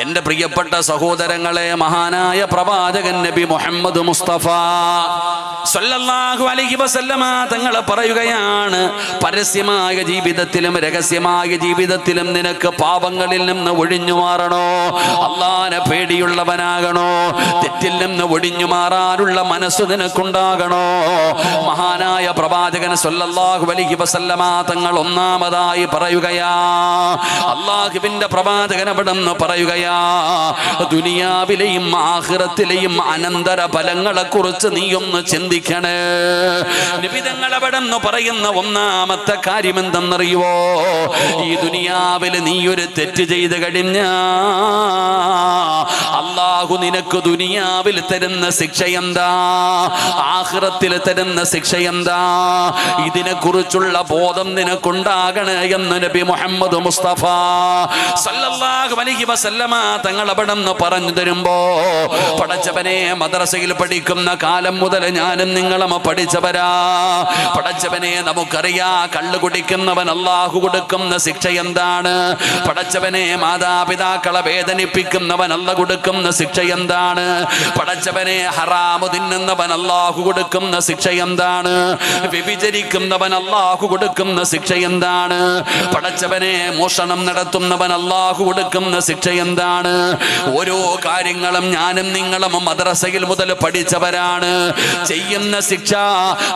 എന്റെ പ്രിയപ്പെട്ട സഹോദരങ്ങളെ, മഹാനായ പ്രവാചകൻ നബി മുഹമ്മദ് മുസ്തഫ സല്ലല്ലാഹു അലൈഹി വസല്ലമ തങ്ങൾ പറയുകയാണ്, പരസ്യമായ ജീവിതത്തിലും രഹസ്യമായ ജീവിതത്തിലും നിനക്ക് പാപങ്ങളിൽ നിന്ന് ഒഴിഞ്ഞു മാറണോ, അള്ളാനെ പേടിയുള്ളവനാകണോ, തെറ്റിൽ നിന്ന് ഒഴിഞ്ഞു മാറാനുള്ള മനസ്സ് നിനക്കുണ്ടാകണോ. മഹാനായ പ്രവാചകൻ സല്ലല്ലാഹു അലൈഹി വസല്ലമ തങ്ങൾ ഒന്നാമതായി പറയുകയാ, അള്ളാഹുവിന്റെ പ്രവാചകൻ അവിടുന്ന് പറയുകയാ, ദുനിയാവിലെയും ആഖിറത്തിലെയും അനന്തര ഫലങ്ങളെ കുറിച്ച് നീ ഒന്ന് ചിന്തിക്കണേ. നബി തങ്ങൾ അവിടെന്ന് പറയുന്ന ഒന്നാമത്തെ കാര്യം എന്തെന്നറിയുവോ, ഈ ദുനിയാവിൽ നീ ഒരു തെറ്റ് ചെയ്ത് കഴിഞ്ഞാ അല്ലാഹു നിനക്ക് ദുനിയാവിൽ തരുന്ന ശിക്ഷ എന്താ, ആഖിറത്തിൽ തരുന്ന ശിക്ഷ എന്താ, ഇതിനെ കുറിച്ചുള്ള ബോധം നിനക്കുണ്ടാകണേ എന്ന് നബി മുഹമ്മദ് മുസ്തഫ സല്ലല്ലാഹു അലൈഹി വസല്ലമ തങ്ങൾ അവിടെന്ന് പറഞ്ഞു തരുമ്പോ, പടച്ചവനെ മദ്രസയിൽ പഠിക്കുന്ന കാലം മുതൽ ഞാനും നിങ്ങളും പഠിച്ചവരാ. പടച്ചവനെ നമുക്കറിയാ, കള്ളു കുടിക്കുന്നവൻ അല്ലാഹു കൊടുക്കുന്ന ശിക്ഷ എന്താണ്. പടച്ചവനെ മാതാപിതാക്കളെ വേദനിപ്പിക്കുന്നവൻ അല്ലാഹു കൊടുക്കുന്ന ശിക്ഷ എന്താണ്. പടച്ചവനെ ഹറാമു തിന്നുന്നവൻ അല്ലാഹു കൊടുക്കുന്ന ശിക്ഷ എന്താണ്. വ്യഭിചരിക്കുന്നവൻ അല്ലാഹു കൊടുക്കുന്ന ശിക്ഷ എന്താണ്. പടച്ചവനെ മോഷണം നടത്തുന്നവൻ അല്ലാഹു കൊടുക്കുന്ന ശിക്ഷ എന്താണ്. ഓരോ കാര്യങ്ങളും ഞാനും നിങ്ങളും മദ്രസയിൽ മുതൽ പഠിച്ചവരാണ്. ചെയ്യുന്ന ശിക്ഷ,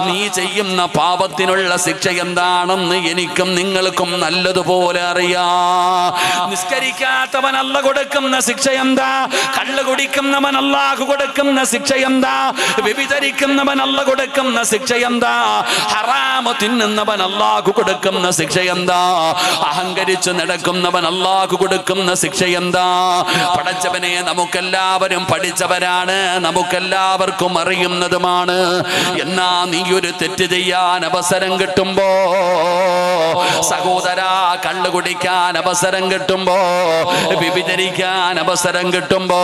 നീ ചെയ്യുന്ന പാപത്തിനുള്ള ശിക്ഷ എന്താണെന്ന് എനിക്കും നിങ്ങൾക്കും നല്ലതുപോലെ അറിയാം. നിസ്കരിക്കാത്തവൻ അല്ലാഹു കൊടുക്കുന്ന ശിക്ഷ എന്താ, കള്ളു കുടിക്കുന്നവൻ അല്ലാഹു കൊടുക്കുന്ന ശിക്ഷ എന്താ, വ്യഭിചരിക്കുന്നവൻ അല്ലാഹു കൊടുക്കുന്ന ശിക്ഷ എന്താ, ഹറാമു തിന്നുന്നവൻ അല്ലാഹു കൊടുക്കുന്ന ശിക്ഷ എന്താ, അഹങ്കരിച്ചു നടക്കുന്നവൻ അല്ലാഹു കൊടുക്കുന്ന ശിക്ഷ എന്താ. പടച്ചവനെ നമുക്കെല്ലാവരും പഠിച്ചവരാണ്, നമുക്കെല്ലാവർക്കും അറിയുന്നതുമാണ്. എന്നാ നീ ഒരു തെറ്റ് ചെയ്യാൻ അവസരം കിട്ടുമ്പോ, സഹോദരാ, കള്ളു കുടിക്കാൻ അവസരം കിട്ടുമ്പോ, വ്യഭിചരിക്കാൻ അവസരം കിട്ടുമ്പോ,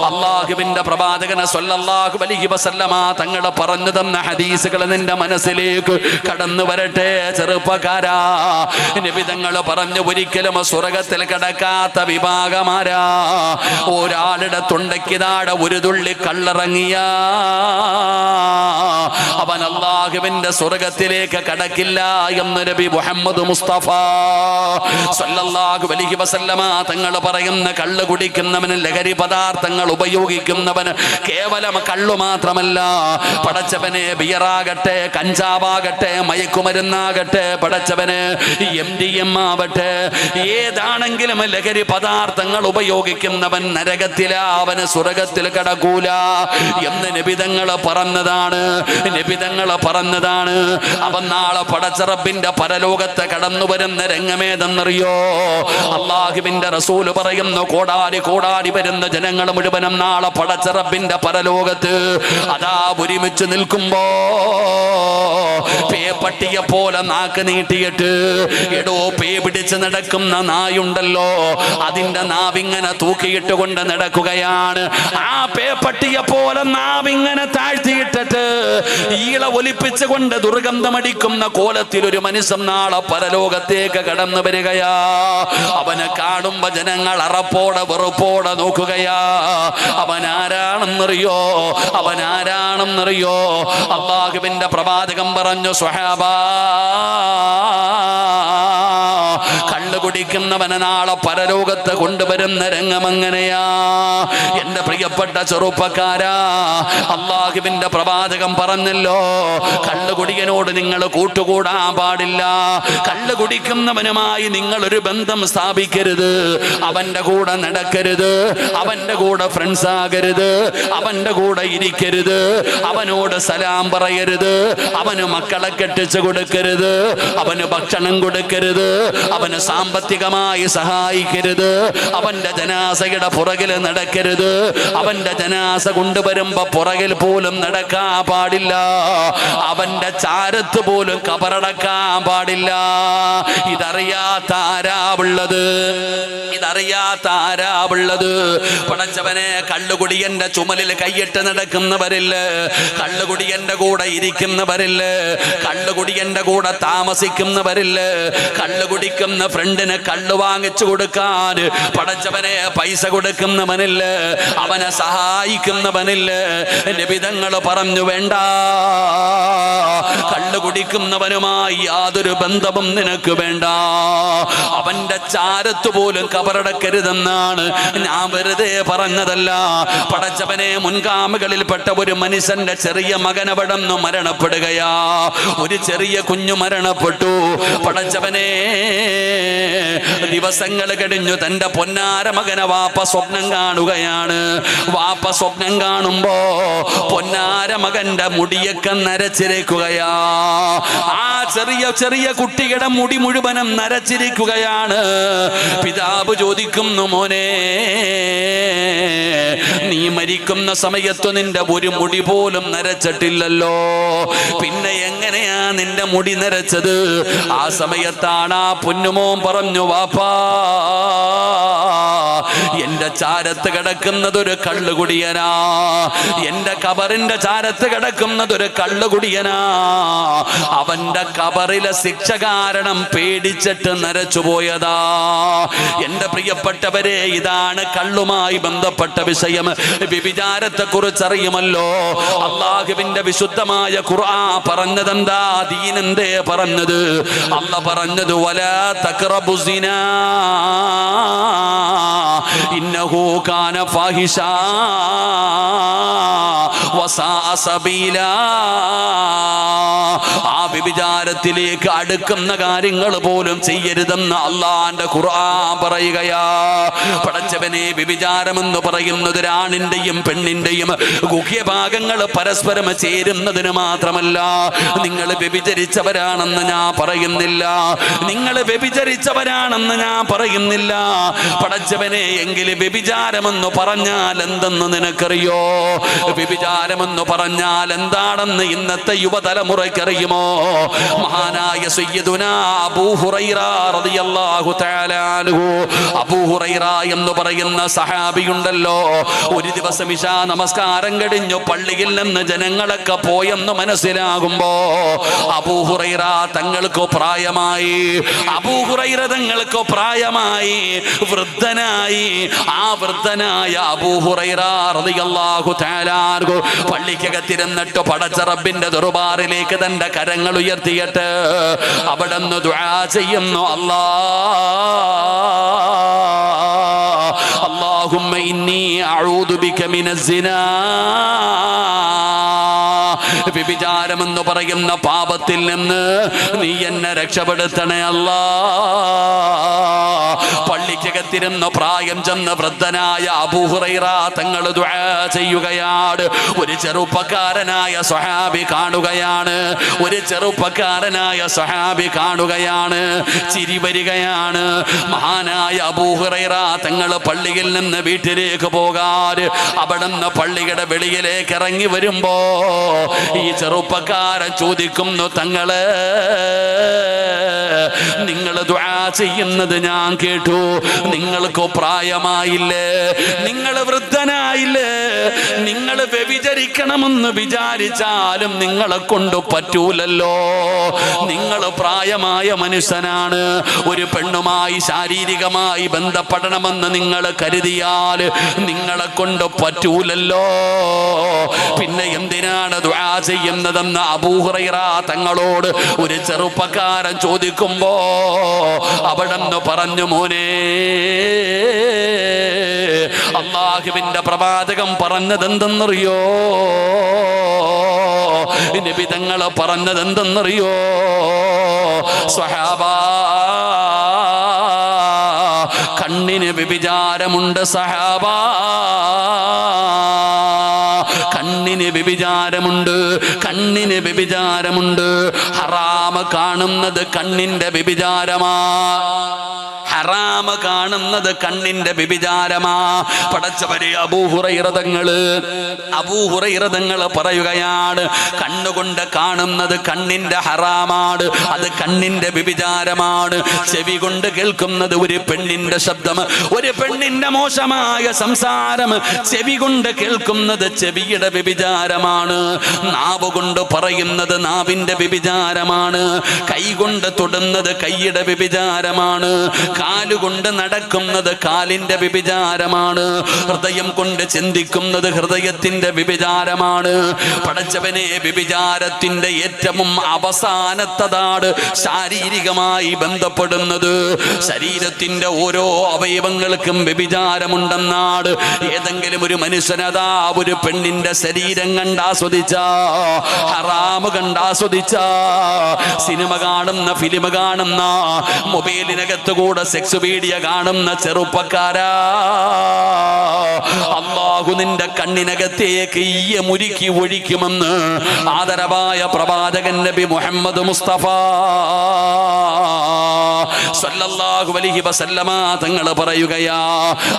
അല്ലാഹുവിന്റെ പ്രവാചകൻ സല്ലല്ലാഹു അലൈഹി വസല്ലമ തങ്ങൾ പറഞ്ഞു തന്ന ഹദീസുകൾ നിന്റെ മനസ്സിലേക്ക് കടന്നു വരട്ടെ. ചെറുപ്പക്കാരാ, നബി തങ്ങൾ പറഞ്ഞു, ഒരിക്കലും സ്വർഗ്ഗത്തിൽ കടക്കാത്ത വിഭാഗമാരാ, ഒരാളുടെ തൊണ്ടയ്ക്ക് താഴെ ഒരു തുള്ളി കള്ളിറങ്ങിയ അവൻ അല്ലാഹുവിന്റെ സ്വർഗ്ഗത്തിലേക്ക് കടക്കില്ല എന്ന് നബി മുഹമ്മദ് മുസ്തഫ സല്ലല്ലാഹു അലൈഹി വസല്ലമ തങ്ങൾ പറയുന്ന, കള്ളു കുടിക്കുന്നവന്, ലഹരി പദാർത്ഥങ്ങൾ ഉപയോഗിക്കുന്നവന് കേവലം കള്ളു മാത്രമല്ല, പടച്ചവനെ ബിയറാകട്ടെ, കഞ്ചാവാകട്ടെ, മയക്കുമരുന്നാകട്ടെ, പടച്ചവന് MDM ആവട്ടെ, ഏതാണെങ്കിലും ലഹരി പദാർത്ഥങ്ങൾ ഉപയോഗിക്കുന്നവൻ നരകത്തില, അവന് സ്വർഗ്ഗത്തിൽ കടക്കൂല എന്ന് നബിതങ്ങള് പറഞ്ഞതാണ്. നബിതങ്ങള് പറഞ്ഞതാണ്. അവൻ നാളെ പടച്ചറബിന്റെ പരലോകത്തെ കടന്നു വരുന്ന രംഗമേതെന്നറിയോ? അല്ലാഹുവിന്റെ റസൂല് പറയുന്നു, കോടാടി കോടാടി വരുന്ന ജനങ്ങൾ മുഴുവനും നാളെ പടച്ചറബിന്റെ പരലോകത്ത് അതാ ഒരുമിച്ച് നിൽക്കുമ്പോ പേപ്പട്ടിയെ പോലെ നാക്ക് നീട്ടിയിട്ട്, എടോ പേ പിടിച്ച് നടക്കുന്ന നായുണ്ടല്ലോ, അതിന്റെ നാവിങ്ങനെ തൂക്കിയിട്ട് കൊണ്ട് നടക്കുകയാണ്. ആ പേപ്പട്ടിയെ പോലെ നാവിങ്ങനെ താഴ്ത്തിയിട്ടിട്ട് ഈള ഒലിപ്പിച്ചുകൊണ്ട് ദുർഗന്ധമടിക്കുന്ന കോലത്തിൽ ഒരു മനുഷ്യൻ നാളെ പരലോകത്തേക്ക് കടന്നു വരികയാ. അവനെ കാണുമ്പോ ജനങ്ങൾ അറപ്പോടെ വെറുപ്പോടെ നോക്കുകയാ. അവനാരാണെന്നറിയോ? അവനാരാണെന്നറിയോ? അല്ലാഹുവിന്റെ പ്രവാചകൻ പറഞ്ഞു, സ്വഹാബാ, കള്ളു കുടിക്കുന്നവനെ നാളെ പരലോകത്ത് കൊണ്ടുവരുന്ന രംഗം എങ്ങനെയാ? എന്റെ പ്രിയപ്പെട്ട ചെറുപ്പക്കാരാ, അല്ലാഹുവിന്റെ പ്രവാചകൻ പറഞ്ഞല്ലോ, കള്ളുകുടിയനോട് നിങ്ങൾ കൂട്ടുകൂടാൻ പാടില്ല. കള്ളു കുടിക്കുന്നവനുമായി നിങ്ങൾ ഒരു ബന്ധം സ്ഥാപിക്കരുത്, അവന്റെ കൂടെ നടക്കരുത്, അവന്റെ കൂടെ ഫ്രണ്ട്സ് ആകരുത്, അവന്റെ കൂടെ ഇരിക്കരുത്, അവനോട് സലാം പറയരുത്, അവന് മക്കളെ കെട്ടിച്ചു കൊടുക്കരുത്, അവന് ഭക്ഷണം കൊടുക്കരുത്, അവന് സാമ്പത്തികമായി സഹായിക്കരുത്, അവന്റെ ജനാസയുടെ പുറകിൽ നടക്കരുത്, അവന്റെ ജനാസ കൊണ്ടുവരുമ്പോ പുറകിൽ പോലും നടക്കാൻ പാടില്ല, അവന്റെ ചാരത്ത് പോലും കബറടക്കാൻ പാടില്ല. ഇതറിയാത്ത ആരാവുള്ളത്? ഇതറിയാത്ത ആരാവുള്ളത്? പടച്ചവനെ, കള്ളുകുടിയന്റെ ചുമലിൽ കൈയിട്ട് നടക്കുന്നവരില്ല, കള്ളുകുടിയന്റെ കൂടെ ഇരിക്കുന്നവരില്ല, കള്ളുകുടിയന്റെ കൂടെ താമസിക്കുന്നവരില്ല, കള്ളുകുടിക്കുന്ന ഫ്രണ്ട് പെണ്ണിന് കള്ളു വാങ്ങിച്ചു കൊടുക്കാൻ പടച്ചവനെ പൈസ കൊടുക്കുന്നവനില്ല, അവനെ സഹായിക്കുന്നവനില്ല. നബി തങ്ങൾ പറഞ്ഞു, വേണ്ട, കള്ളു കുടിക്കുന്നവനുമായി യാതൊരു ബന്ധവും നിനക്ക് വേണ്ട. അവന്റെ ചാരത്ത് പോലും കബറടക്കരുതെന്നാണ്. ഞാൻ വെറുതെ പറഞ്ഞതല്ല. പടച്ചവനെ, മുൻഗാമികളിൽപ്പെട്ട ഒരു മനുഷ്യന്റെ ചെറിയ മകൻ അവിടെ നിന്ന് മരണപ്പെടുകയാ. ഒരു ചെറിയ കുഞ്ഞു മരണപ്പെട്ടു. പടച്ചവനെ, ദിവസങ്ങൾ കഴിഞ്ഞു. തന്റെ പൊന്നാര മകനെ വാപ്പ സ്വപ്നം കാണുകയാണ്. വാപ്പ സ്വപ്നം കാണുമ്പോ പൊന്നാര മകന്റെ മുടിയൊക്കെ നരച്ചിരിക്കുകയാ. ആ ചെറിയ ചെറിയ കുട്ടിയുടെ മുടി മുഴുവനും നരച്ചിരിക്കുകയാണ്. പിതാവ് ചോദിക്കുന്നു, മോനെ, നീ മരിക്കുന്ന സമയത്ത് നിന്റെ ഒരു മുടി പോലും നരച്ചിട്ടില്ലല്ലോ, പിന്നെ എങ്ങനെയാ നിന്റെ മുടി നരച്ചത്? ആ സമയത്താണ് ആ പൊന്നുമോൻ പറഞ്ഞു, വാപ്പാ, എന്റെ ചാരത്ത് കിടക്കുന്നതൊരു കള്ളുകുടിയനാ, എന്റെ കബറിന്റെ ചാരത്ത് കിടക്കുന്നതൊരു കള്ളുകുടിയനാ. അവന്റെ കബറിലെ ശിക്ഷ കാരണം പേടിച്ചിട്ട് നരച്ചുപോയതാ. എന്റെ പ്രിയപ്പെട്ടവരെ, ഇതാണ് കള്ളുമായി ബന്ധപ്പെട്ട വിഷയം. വ്യഭിചാരത്തെ കുറിച്ച് അറിയുമല്ലോ. അള്ളാഹുവിന്റെ വിശുദ്ധമായ ഖുർആൻ പറഞ്ഞതെന്താ? ദീനെന്തേ പറഞ്ഞത്? അല്ല പറഞ്ഞത്, വലാ തഖറബു സിനാ ഇന്നഹു കാന ഫാഹിഷാ വസാഅ സബീലാ. ആ വ്യഭിചാരത്തിലേക്ക് അടുക്കുന്ന കാര്യങ്ങൾ പോലും ചെയ്യരുതെന്ന് അള്ളാന്റെ ഖുർആൻ പറയുകയാ. പടച്ചവനെ, വ്യഭിചാരമെന്ന് പറയുന്നത് ഒരാണിന്റെയും പെണ്ണിന്റെയും ഗുഹ്യഭാഗങ്ങൾ പരസ്പരം ചേരുന്നതിന് മാത്രമല്ല. നിങ്ങൾ വ്യഭിചരിച്ചവരാണെന്ന് ഞാൻ പറയുന്നില്ല, നിങ്ങൾ വ്യഭിചരിച്ചവരാണെന്ന് ഞാൻ പറയുന്നില്ല. പടച്ചവനെ, എങ്കിലും വ്യഭിചാരമെന്ന് പറഞ്ഞാൽ എന്തെന്ന് നിനക്കറിയോ? വ്യഭിചാരമെന്ന് പറഞ്ഞാൽ എന്താണെന്ന് ഇന്നത്തെ യുവതലമുറയ്ക്കറിയുമോ? മഹാനായ സയ്യിദുനാ അബൂ ഹുറൈറ റളിയല്ലാഹു തആല അൻഹു, അബൂ ഹുറൈറ എന്ന് പറയുന്ന സഹാബിയുണ്ടല്ലോ, ഒരു ദിവസം ഇശാ നമസ്കാരം കഴിഞ്ഞു പള്ളിയിൽ നിന്ന് ജനങ്ങളൊക്കെ പോയെന്ന് മനസ്സിലാകുമ്പോ അബൂ ഹുറൈറ തങ്ങൾക്ക് പ്രായമായി. അബൂ ഹുറൈറ തങ്ങൾക്ക് പ്രായമായി, വൃദ്ധനായി. ആ വൃദ്ധനായ അബൂ ഹുറൈറ റളിയല്ലാഹു തആല അൻഹു പള്ളിക്കകത്തിരുന്നിട്ട് പടച്ച റബ്ബിന്റെ ദർബാറിലേക്ക് തന്റെ കരങ്ങൾ ഉയർത്തിയിട്ട് അവിടുന്ന് ദുആ ചെയ്യുന്നു, അല്ലാഹുമ്മ ഇന്നി അഊദു ബിക മിനസ് സിനാ. വ്യഭിചാരമെന്ന് പറയുന്ന പാപത്തിൽ നിന്ന് നീ എന്നെ രക്ഷപ്പെടുത്തണേ അല്ലാ. പള്ളിക്കകത്തിരുന്ന് പ്രായം ചെന്ന് വൃദ്ധനായ അബൂ ഹുറൈറ തങ്ങൾ ദുആ ചെയ്യുകയാണ്. ഒരു ചെറുപ്പക്കാരനായ സ്വഹാബി കാണുകയാണ്, ഒരു ചെറുപ്പക്കാരനായ സ്വഹാബി കാണുകയാണ്. ചിരി വരികയാണ്. മഹാനായ അബൂ ഹുറൈറ തങ്ങൾ പള്ളിയിൽ നിന്ന് വീട്ടിലേക്ക് പോകാൻ അവിടുന്ന് പള്ളിയുടെ വെളിയിലേക്ക് ഇറങ്ങി വരുമ്പോ ഈ ചെറുപ്പക്കാരൻ ചോദിക്കുന്നു, തങ്ങളെ, നിങ്ങൾ ദുആ ചെയ്യുന്നത് ഞാൻ കേട്ടു, നിങ്ങൾക്ക് പ്രായമായില്ലേ, നിങ്ങൾ വൃദ്ധനായില്ലേ, നിങ്ങൾ വ്യഭിചരിക്കണമെന്ന് വിചാരിച്ചാലും നിങ്ങളെ കൊണ്ട് പറ്റൂലല്ലോ, നിങ്ങൾ പ്രായമായ മനുഷ്യനാണ്, ഒരു പെണ്ണുമായി ശാരീരികമായി ബന്ധപ്പെടണമെന്ന് നിങ്ങൾ കരുതിയാൽ നിങ്ങളെ കൊണ്ട് പറ്റൂലല്ലോ, പിന്നെ എന്തിനാണ് ദുആ ചെയ്യുന്നതെന്ന് അബൂ ഹുറൈറ തങ്ങളോട് ഒരു ചെറുപ്പക്കാരൻ ചോദിക്കുമ്പോ അവിടുന്ന് പറഞ്ഞു, മോനെ, അല്ലാഹുവിന്റെ പ്രവാചകൻ പറഞ്ഞത് എന്തെന്നറിയോ? നബി തങ്ങൾ പറഞ്ഞത് എന്തെന്നറിയോ? സ്വഹാബാ, കണ്ണിന് വ്യഭിചാരമുണ്ട് സഹാബാ, കണ്ണിന് വ്യഭിചാരമുണ്ട്, കണ്ണിന് വ്യഭിചാരമുണ്ട്. ഹറാമ് കാണുന്നത് കണ്ണിന്റെ വ്യഭിചാരമാ, ഹറാമ് കാണുന്നത് കണ്ണിന്റെ വ്യഭിചാരമാ. പടച്ചവരെ, അബൂഹുറൈറ തങ്ങൾ പറയുകയാണ്, കണ്ണുകൊണ്ട് കാണുന്നത് കണ്ണിന്റെ ഹറാമാണ്, അത് കണ്ണിന്റെ വ്യഭിചാരമാണ്. ചെവി കൊണ്ട് കേൾക്കുന്നത് ഒരു പെണ്ണിന്റെ ശബ്ദം, ഒരു പെണ്ണിന്റെ മോശമായ സംസാരം, ചെവി കൊണ്ട് കേൾക്കുന്നത് ചെവിയുടെ വ്യഭിചാരമാണ്. നാവ് കൊണ്ട് പറയുന്നത് നാവിന്റെ വ്യഭിചാരമാണ്. കൈ കൊണ്ട് തൊടുന്നത് കൈയുടെ വ്യഭിചാരമാണ്. കാലുകൊണ്ട് നടക്കുന്നത് കാലിന്റെ വ്യഭിചാരമാണ്. ഹൃദയം കൊണ്ട് ചിന്തിക്കുന്നത് ഹൃദയത്തിന്റെ വ്യഭിചാരമാണ്. പടച്ചവനെ, വ്യഭിചാരത്തിന്റെ ഏറ്റവും അവസാനത്തതാണ് ശാരീരികമായി ബന്ധപ്പെടുന്നത്. ശരീരത്തിന്റെ ഓരോ അവയവങ്ങൾക്കും വ്യഭിചാരമുണ്ടെന്നാണ്. ഏതെങ്കിലും ഒരു മനുഷ്യനതാ ഒരു പെണ്ണിന്റെ ശരീരം കണ്ടാസ്വദിച്ച, ഹറാമ് കണ്ടാസ്വദിച്ച, സിനിമ കാണുന്ന, ഫിലിം കാണുന്ന, മൊബൈലിനകത്ത് കൂടെ സെക്സ് വീഡിയോ കാണുന്ന ചെറുപ്പക്കാരാ, അല്ലാഹു നിന്റെ കണ്ണിനകത്തേക്ക് ഈയ മുരുക്കി ഒഴിക്കുമെന്ന് ആദരവായ പ്രവാചകൻ നബി മുഹമ്മദ് മുസ്തഫ സല്ലല്ലാഹു അലൈഹി വസല്ലമ തങ്ങൾ പറയുകയാ.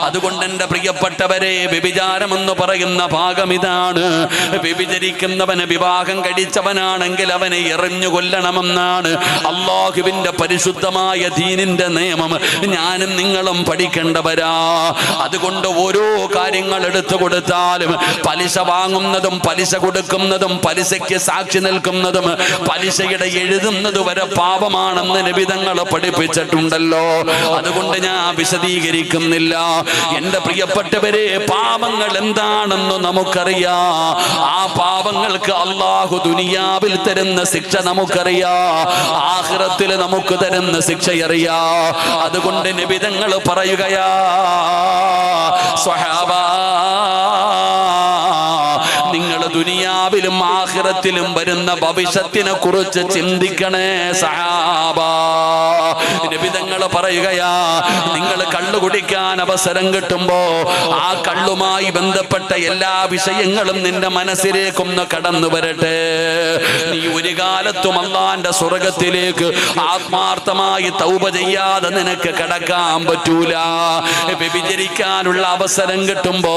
അതുകൊണ്ട് എൻ്റെ പ്രിയപ്പെട്ടവരെ, വ്യഭിചാരം എന്ന് പറയുന്ന ഭാഗം ഇതാണ്. വ്യഭിചരിക്കുന്നവന്, വിവാഹം കഴിച്ചവനാണെങ്കിൽ അവനെ എറിഞ്ഞു കൊല്ലണമെന്നാണ് അല്ലാഹുവിന്റെ പരിശുദ്ധമായ ദീനിന്റെ നിയമം. ഞാനും നിങ്ങളും പഠിക്കേണ്ടവരാ. അതുകൊണ്ട് ഓരോ കാര്യങ്ങൾ എടുത്തു കൊടുത്താലും, പലിശ വാങ്ങുന്നതും പലിശ കൊടുക്കുന്നതും പലിശയ്ക്ക് സാക്ഷി നിൽക്കുന്നതും പലിശയുടെ എഴുതുന്നത് വരെ പാപമാണെന്ന് നബി തങ്ങൾ പഠിപ്പിച്ചിട്ടുണ്ടല്ലോ. അതുകൊണ്ട് ഞാൻ വിശദീകരിക്കുന്നില്ല. എൻ്റെ പ്രിയപ്പെട്ടവരെ, പാപങ്ങൾ എന്താണെന്ന് നമുക്കറിയാം. ആ പാപങ്ങൾക്ക് അല്ലാഹു ദുനിയാവിൽ തരുന്ന ശിക്ഷ നമുക്കറിയാം, ആഖിറത്തിൽ നമുക്ക് തരുന്ന ശിക്ഷ അറിയാം. അതുകൊണ്ട് നബി തങ്ങൾ പറയുകയാ, സ്വഹാബാ, നിങ്ങൾ ദുനിയാവിലും ആഖിറത്തിലും വരുന്ന ഭവിഷ്യത്തിനെ കുറിച്ച് ചിന്തിക്കണേ സഹാബാ. നബി തങ്ങൾ പറയുകയാ, നിങ്ങൾ കള്ളു കുടിക്കാൻ അവസരം കിട്ടുമ്പോ ആ കള്ളുമായി ബന്ധപ്പെട്ട എല്ലാ വിഷയങ്ങളും നിന്റെ മനസ്സിലേക്കൊന്ന് കടന്നു വരട്ടെ. നീ ഒരു കാലത്തും അല്ലാഹുവിന്റെ സ്വർഗത്തിലേക്ക് ആത്മാർത്ഥമായി തൗബ ചെയ്യാതെ നിനക്ക് കടക്കാൻ പറ്റൂല. വ്യഭിചരിക്കാനുള്ള അവസരം കിട്ടുമ്പോ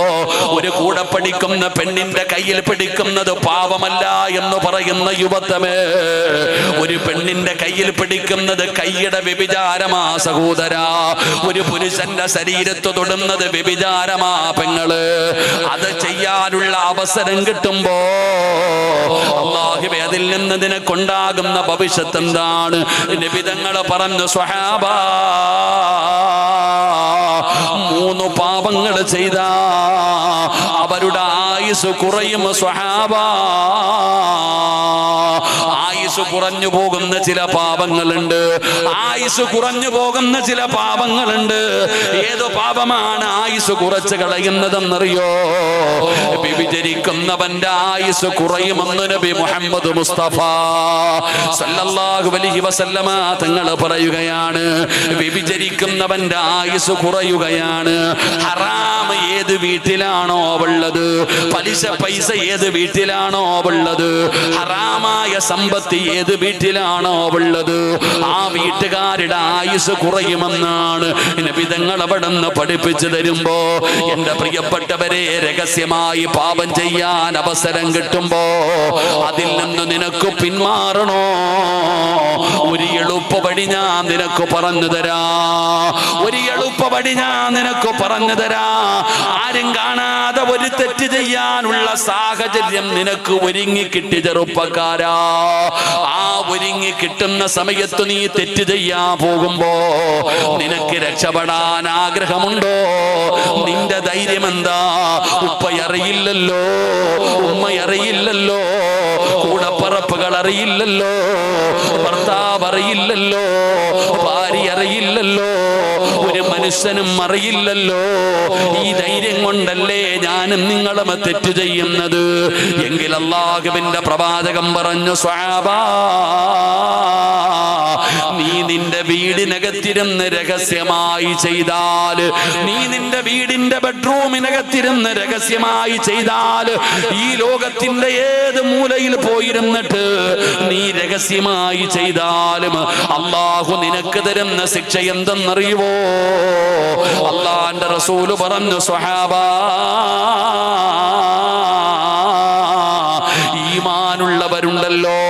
ഒരു കൂടെ പഠിക്കുന്ന പെണ്ണിന്റെ കയ്യിൽ പിടിക്കുന്നത് പാപമല്ല എന്ന് പറയുന്ന യുവത്വമേ, ഒരു പെണ്ണിന്റെ കയ്യിൽ പിടിക്കുന്നത് കൈയുടെ വ്യഭിചാരമാ സഹോദരാ. ഒരു പുരുഷന്റെ ശരീരത്ത് തൊടുന്നത് വ്യഭിചാരമാ പെങ്ങള്. അത് ചെയ്യാനുള്ള അവസരം കിട്ടുമ്പോ അല്ലാഹുവേ, അതിൽ നിന്ന് നിനക്കുണ്ടാകുന്ന ഭവിഷ്യത്ത് എന്താണ്? നബി തങ്ങൾ പറഞ്ഞു, സ്വഹാബാ, 3 പാപങ്ങൾ ചെയ്ത അവരുടെ ആയുസ് കുറയും സ്വഹാബാ. ആയുസ് കുറഞ്ഞു പോകുന്ന ചില പാപങ്ങളുണ്ട്, ആയുസ് കുറഞ്ഞു പോകുന്ന ചില പാപങ്ങളുണ്ട്. ഏതോ പാപമാണ് ആയുസ് കുറച്ച് കളയുന്നതെന്നറിയോ? വ്യഭിചരിക്കുന്നവന്റെ ആയുസ് കുറയുമെന്ന് നബി മുഹമ്മദ് മുസ്തഫ സല്ലല്ലാഹു അലൈഹി വസല്ലമ തങ്ങൾ പറയുകയാണ്. വ്യഭിചരിക്കുന്നവന്റെ ആയുസ് കുറയുകയാണ്. ഹറാം ഏത് വീട്ടിലാണോ ഉള്ളത്, പൈസ ഏത് വീട്ടിലാണോ ഉള്ളത്, ഹറാമായ സമ്പത്ത് ഏത് വീട്ടിലാണോ ഉള്ളത്, ആ വീട്ടുകാരുടെ ആയുസ് കുറയുമെന്നാണ് നബി തങ്ങൾ അവിടുന്ന് പഠിപ്പിച്ചു തരുമ്പോ, എന്റെ പ്രിയപ്പെട്ടവരെ, രഹസ്യമായി പാപം ചെയ്യാൻ അവസരം കിട്ടുമ്പോ അതിൽ നിന്ന് നിനക്ക് പിന്മാറണോ? ഒരു എളുപ്പ വഴി ഞാൻ നിനക്ക് പറഞ്ഞു തരാ, ഒരു എളുപ്പ വഴി ഞാൻ നിനക്ക് പറഞ്ഞു തരാ. ആരും കാണാതെ ഒരു തെറ്റ് ചെയ്യാനുള്ള സാഹചര്യം നിനക്ക് ഒരുങ്ങി കിട്ടി ചെറുപ്പക്കാരാ. ആ ഒരുങ്ങി കിട്ടുന്ന സമയത്ത് നീ തെറ്റ് ചെയ്യാൻ പോകുമ്പോ നിനക്ക് രക്ഷപ്പെടാൻ ആഗ്രഹമുണ്ടോ? നിന്റെ ധൈര്യം എന്താ? ഉപ്പയറിയില്ലല്ലോ, ഉമ്മയറിയില്ലല്ലോ, കൂടപ്പറപ്പുകൾ അറിയില്ലല്ലോ, ഭർത്താവ് അറിയില്ലല്ലോ, ഭാര്യ അറിയില്ലല്ലോ, ഒരു മനുഷ്യനും അറിയില്ലല്ലോ. ഈ ധൈര്യം കൊണ്ടല്ലേ ഞാനും നിങ്ങളും തെറ്റ് ചെയ്യുന്നത്. എങ്കിൽ അല്ലാഹുവിന്റെ പ്രവാചകൻ പറഞ്ഞു, സ്വഹാബാ, നീ നിന്റെ വീടിനകത്തിരുന്ന് രഹസ്യമായി ചെയ്താൽ, നീ നിന്റെ വീടിന്റെ ബെഡ്റൂമിനകത്തിരുന്ന് രഹസ്യമായി ചെയ്താൽ, ഈ ലോകത്തിന്റെ ഏത് മൂലയിൽ പോയിരുന്നിട്ട് നീ രഹസ്യമായി ചെയ്താലും അല്ലാഹു നിനക്ക് തരുന്ന ശിക്ഷ എന്തെന്നറിയുവോ? അല്ലാഹുവിന്റെ റസൂൽ പറഞ്ഞു, സ്വഹാബാ, ഈമാനുള്ളവരുണ്ടല്ലോ,